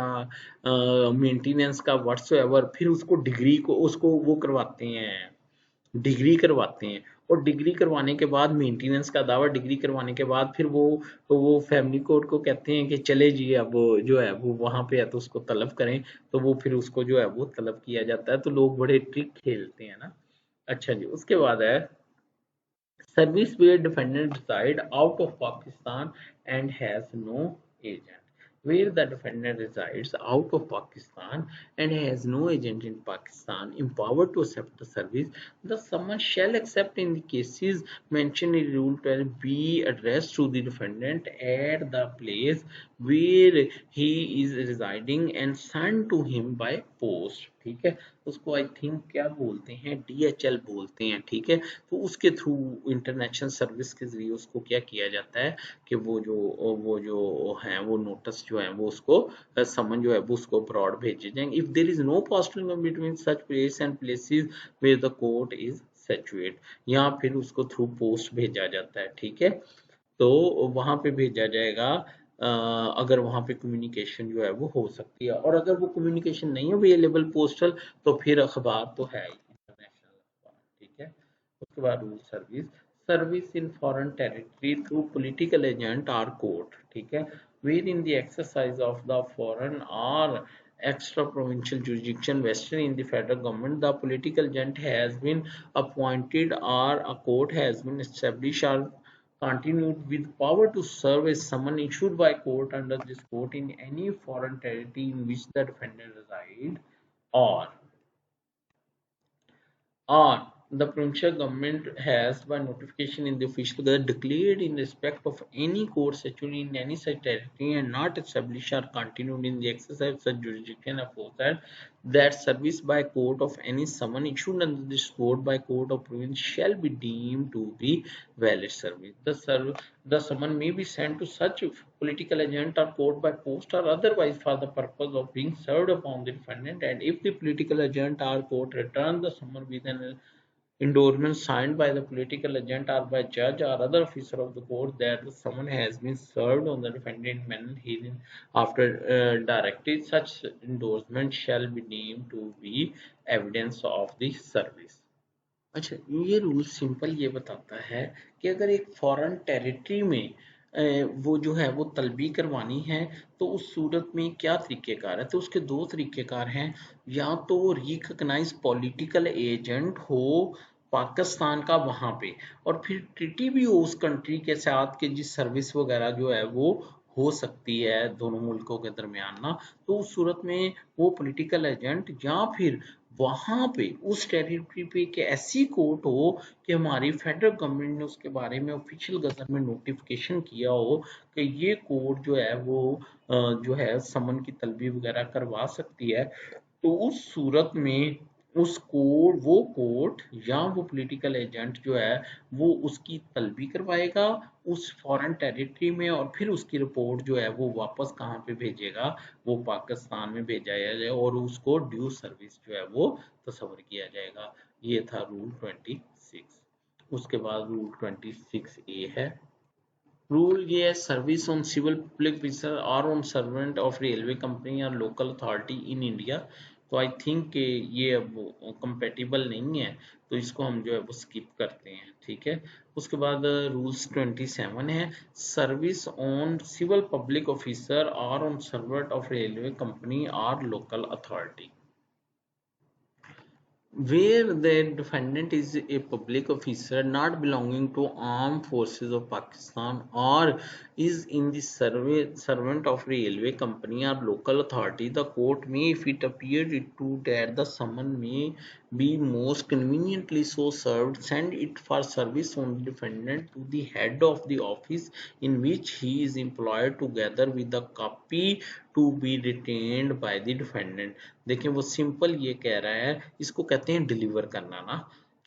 मेंटेनेंस का व्हाट्सोएवर, फिर उसको डिग्री को उसको वो करवाते हैं, डिग्री करवाते हैं, और डिग्री करवाने के बाद मेंटेनेंस का दावा, डिग्री करवाने के बाद फिर वो फैमिली कोर्ट को कहते हैं कि चले जी अब जो है वो वहां पे है तो उसको तलब करें, तो वो फिर उसको जो है वो तलब किया जाता है। तो लोग बड़े ट्रिक खेलते हैं ना। अच्छा जी, उसके बाद है service where defendant reside out of Pakistan and has no agent. Where the defendant resides out of Pakistan and has no agent in Pakistan empowered to accept the service, the summons shall accept in the cases mentioned in Rule 12 be addressed to the defendant at the place where he is residing and sent to him by post। ठीक है, उसको I think क्या बोलते हैं, DHL बोलते हैं। ठीक है, तो उसके थ्रू इंटरनेशनल सर्विस के जरिए उसको क्या किया जाता है कि वो जो है वो नोटिस जो है वो उसको समन जो है वो उसको अब्रॉड भेजे जाएंगे। If there is no possible between such place and places where the court is situate, या फिर उसको थ्रू पोस्ट भेजा जाता है। ठीक है, तो वहां पे भेजा जाएगा अगर वहां पे कम्युनिकेशन जो है वो हो सकती है। और अगर वो कम्युनिकेशन नहीं अवेलेबल पोस्टल, तो फिर अखबार तो है ही, इंटरनेशनल अखबार। ठीक है, उसके बाद rule service, service in foreign territory through political agent or court. ठीक है, where in the exercise of the foreign or extra provincial jurisdiction vested in the federal government, the political agent has been appointed or a court has been established or continued with power to serve as summon issued by court under this court in any foreign territory in which the defendant reside, or or the provincial government has by notification in the official gazette declared in respect of any court situated in any such territory and not established or continued in the exercise of such jurisdiction aforesaid, that service by court of any summon issued under this court by court of province shall be deemed to be valid service. The summon may be sent to such political agent or court by post or otherwise for the purpose of being served upon the defendant, and if the political agent or court return the summon with an endorsement signed by the political agent or by judge or other officer of the court that the summon has been served on the defendant manner herein after directed, such endorsement shall be deemed to be evidence of the service। अच्छा, ये rule simple ये बताता है कि अगर एक foreign territory में वो जो है वो तलबी करवानी है, तो उस सूरत में क्या तरीक़ेकार है। तो उसके दो तरीक़ेकार हैं, या तो वो रिकॉग्नाइज पॉलिटिकल एजेंट हो पाकिस्तान का वहाँ पे, और फिर ट्रीटी भी हो उस कंट्री के साथ कि जिस सर्विस वगैरह जो है वो हो सकती है दोनों मुल्कों के दरमियान ना। तो उस सूरत में वो पॉलिटिकल एजेंट या फिर वहां पे उस टेरिटरी पे एक ऐसी कोर्ट हो कि हमारी फेडरल गवर्नमेंट ने उसके बारे में ऑफिशियल गजट में नोटिफिकेशन किया हो कि ये कोर्ट जो है वो जो है समन की तलबी वगैरह करवा सकती है। तो उस सूरत में उस कोर्ट वो कोर्ट या वो पॉलिटिकल एजेंट जो है वो उसकी तलबी करवाएगा उस फॉरेन टेरिटरी में, और फिर उसकी रिपोर्ट जो है वो वापस कहाँ पे भेजेगा, वो पाकिस्तान में भेजा जाएगा और उसको ड्यू सर्विस जो है वो तस्वर किया जाएगा। ये था रूल 26। उसके बाद रूल 26A है। रूल ये है, service on civil public officer और on servant of railway company और लोकल अथॉरिटी इन इंडिया। तो आई थिंक कि ये अब कंपेटिबल नहीं है, तो इसको हम जो है वो स्किप करते हैं। ठीक है, उसके बाद रूल्स 27 है, service on civil public officer और on servant of railway company और local authority. Where the defendant is a public officer not belonging to armed forces of Pakistan or is in the servant of railway company or local authority, the court may, if it appears to that the summon may be most conveniently so served, send it for service on the defendant to the head of the office in which he is employed together with the copy to be retained by the defendant। देखिए वो simple ये कह रहा है, इसको कहते हैं deliver करना ना,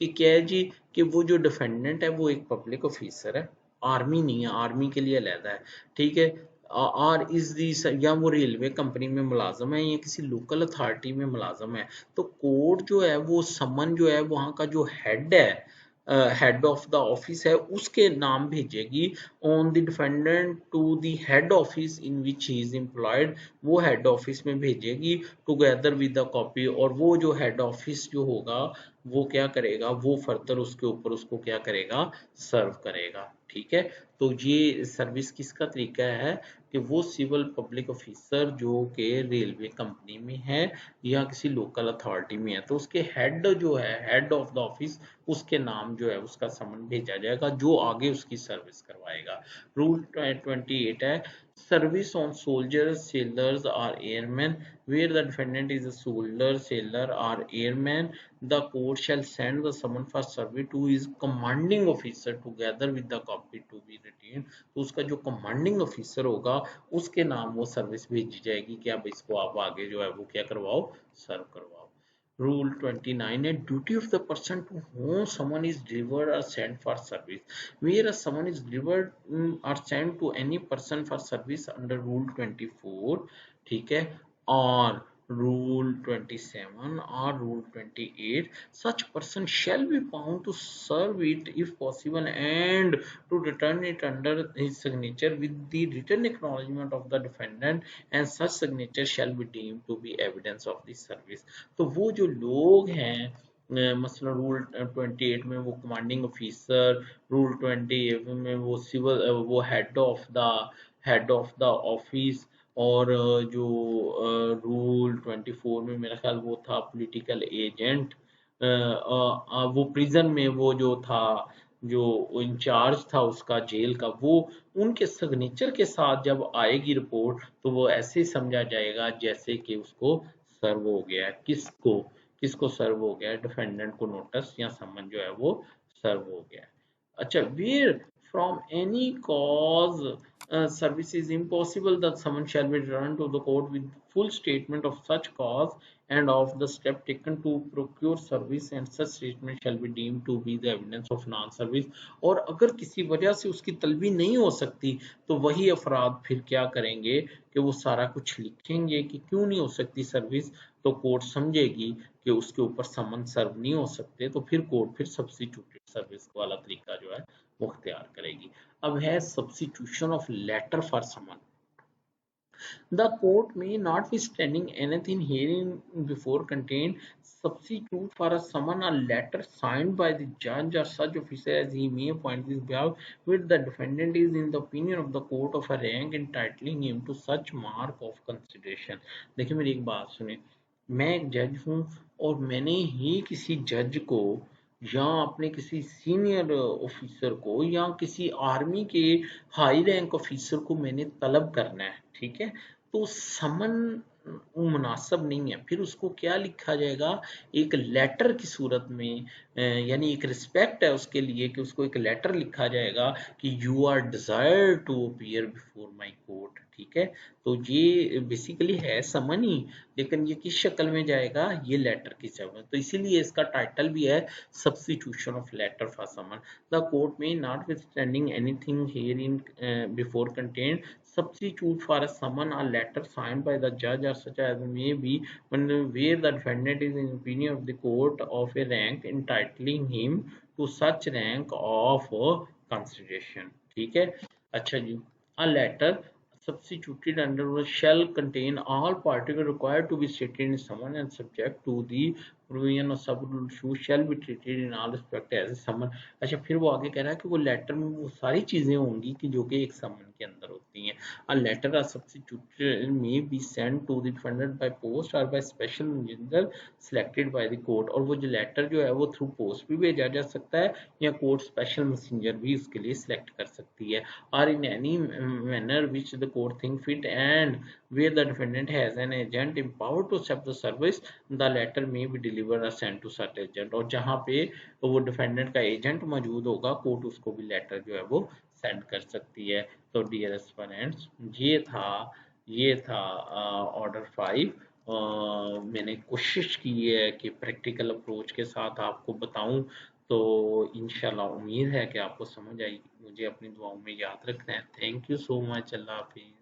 कि क्या है जी कि वो जो डिफेंडेंट है वो एक पब्लिक ऑफिसर है, आर्मी नहीं है, आर्मी के लिए अलहदा है। ठीक है, और इस दी या वो रेलवे कंपनी में मुलाजम है या किसी लोकल अथॉरिटी में मुलाजम है, तो कोर्ट जो है वो समन जो है वहाँ का जो हेड है, हेड ऑफ द ऑफिस है, उसके नाम भेजेगी on the defendant to the head office in which he is employed. वो हेड ऑफिस में भेजेगी टुगेदर विद द कॉपी, और वो जो हेड ऑफिस जो होगा वो क्या करेगा, वो फर्दर उसके ऊपर उसको क्या करेगा, सर्व करेगा। ठीक है, तो ये सर्विस किसका तरीका है कि वो सिविल पब्लिक ऑफिसर जो कि रेलवे कंपनी में है या किसी लोकल अथॉरिटी में है, तो उसके हेड जो है, हेड ऑफ द ऑफिस, उसके नाम जो है उसका समन भेजा जाएगा जो आगे उसकी सर्विस करवाएगा। रूल 28 है, सर्विस ऑन सोल्जर्स, सेलर्स और airman, where the defendant is a soldier, sailor or airman, the court shall send the summon for survey to his commanding officer together with the copy to be retained। तो उसका जो commanding officer होगा उसके नाम वो service भेजी जाएगी कि अब इसको आप आगे जो है वो क्या करवाओ, सर्व करवाओ। Rule 29 है, duty of the person to whom someone is delivered or sent for service, whereas someone is delivered or sent to any person for service under Rule 24, ठीक है, और Rule 27 or Rule 28, such person shall be bound to serve it if possible and to return it under his signature with the written acknowledgement of the defendant, and such signature shall be deemed to be evidence of the service। तो वो जो लोग हैं, मसलन rule 28 में वो commanding officer, rule 28 में वो सिविल, वो हेड ऑफ द ऑफिस, और जो रूल 24 में मेरा ख्याल वो था पॉलिटिकल एजेंट, वो प्रिजन में वो जो था, जो इंचार्ज था उसका जेल का, वो उनके सिग्नेचर के साथ जब आएगी रिपोर्ट तो वो ऐसे ही समझा जाएगा जैसे कि उसको सर्व हो गया है। किसको, किसको सर्व हो गया है, डिफेंडेंट को नोटिस या समन जो है वो सर्व हो गया है। अच्छा, where from any cause service is impossible, the summons shall be returned to the court with full statement of such cause and of the step taken to procure service, and such statement shall be deemed to be the evidence of non service। और अगर किसी वजह से उसकी तलबी नहीं हो सकती तो वही अफराद फिर क्या करेंगे कि वो सारा कुछ लिखेंगे कि क्यों नहीं हो सकती सर्विस, तो कोर्ट समझेगी कि उसके ऊपर समन सर्व नहीं हो सकते, तो फिर कोर्ट फिर सब्स्टिट्यूटेड सर्विस वाला तरीका जो है वो अख्तियार करेगी। अब है substitution of letter for summon. The court may, notwithstanding anything herein before contained, substitute for a summon a letter signed by the judge or such officer as he may appoint this behalf, which the defendant is in the opinion of the court of a rank entitling him to such mark of consideration। देखिए मेरी एक बात सुने, मैं एक जज हूँ और मैंने ही किसी जज को या अपने किसी सीनियर ऑफिसर को या किसी आर्मी के हाई रैंक ऑफिसर को मैंने तलब करना है, ठीक है, तो समन मुनासिब नहीं है, फिर उसको क्या लिखा जाएगा, एक लेटर की सूरत में, यानी एक रिस्पेक्ट है उसके लिए कि उसको एक लेटर लिखा जाएगा कि you are desire to appear before my court. ठीक है, तो ये बेसिकली है समन ही, लेकिन ये किस शक्ल में जाएगा, ये लेटर की शक्ल में, तो इसीलिए इसका टाइटल भी है substitution of letter for summon. The court में notwithstanding anything herein before contained substitute for a summon a letter signed by the judge or such as may be when where the defendant is in opinion of the court of a rank entitling him to such rank of consideration। ठीक है, अच्छा जी, a letter substituted under shall contain all particulars required to be stated in summon and subject to the provision of sub shall be treated in all respect as a summon। अच्छा, फिर वो आगे कह रहा है कि वो लेटर में वो सारी चीजें होंगी कि जो कि एक समन के अंदर होती हैं। A letter or substituted may be sent to the defendant by post or by special messenger selected by the court। और वो जो लेटर जो है वो थ्रू पोस्ट भी भेजा जा सकता है या कोर्ट स्पेशल मैसेंजर भी उसके लिए सिलेक्ट कर सकती है। और in any manner which the court think fit and where the defendant has an agent empowered to accept the service, the letter may be delivered or sent to such agent। और जहाँ पे वो defendant का agent मौजूद होगा, court उसको भी letter जो है वो सेंड कर सकती है। तो डियर एस्पिरेंट्स, ये था ऑर्डर 5। मैंने कोशिश की है कि प्रैक्टिकल अप्रोच के साथ आपको बताऊं, तो इंशाल्लाह उम्मीद है कि आपको समझ आई। मुझे अपनी दुआओं में याद रखना है। Thank you so much. Allah Hafiz.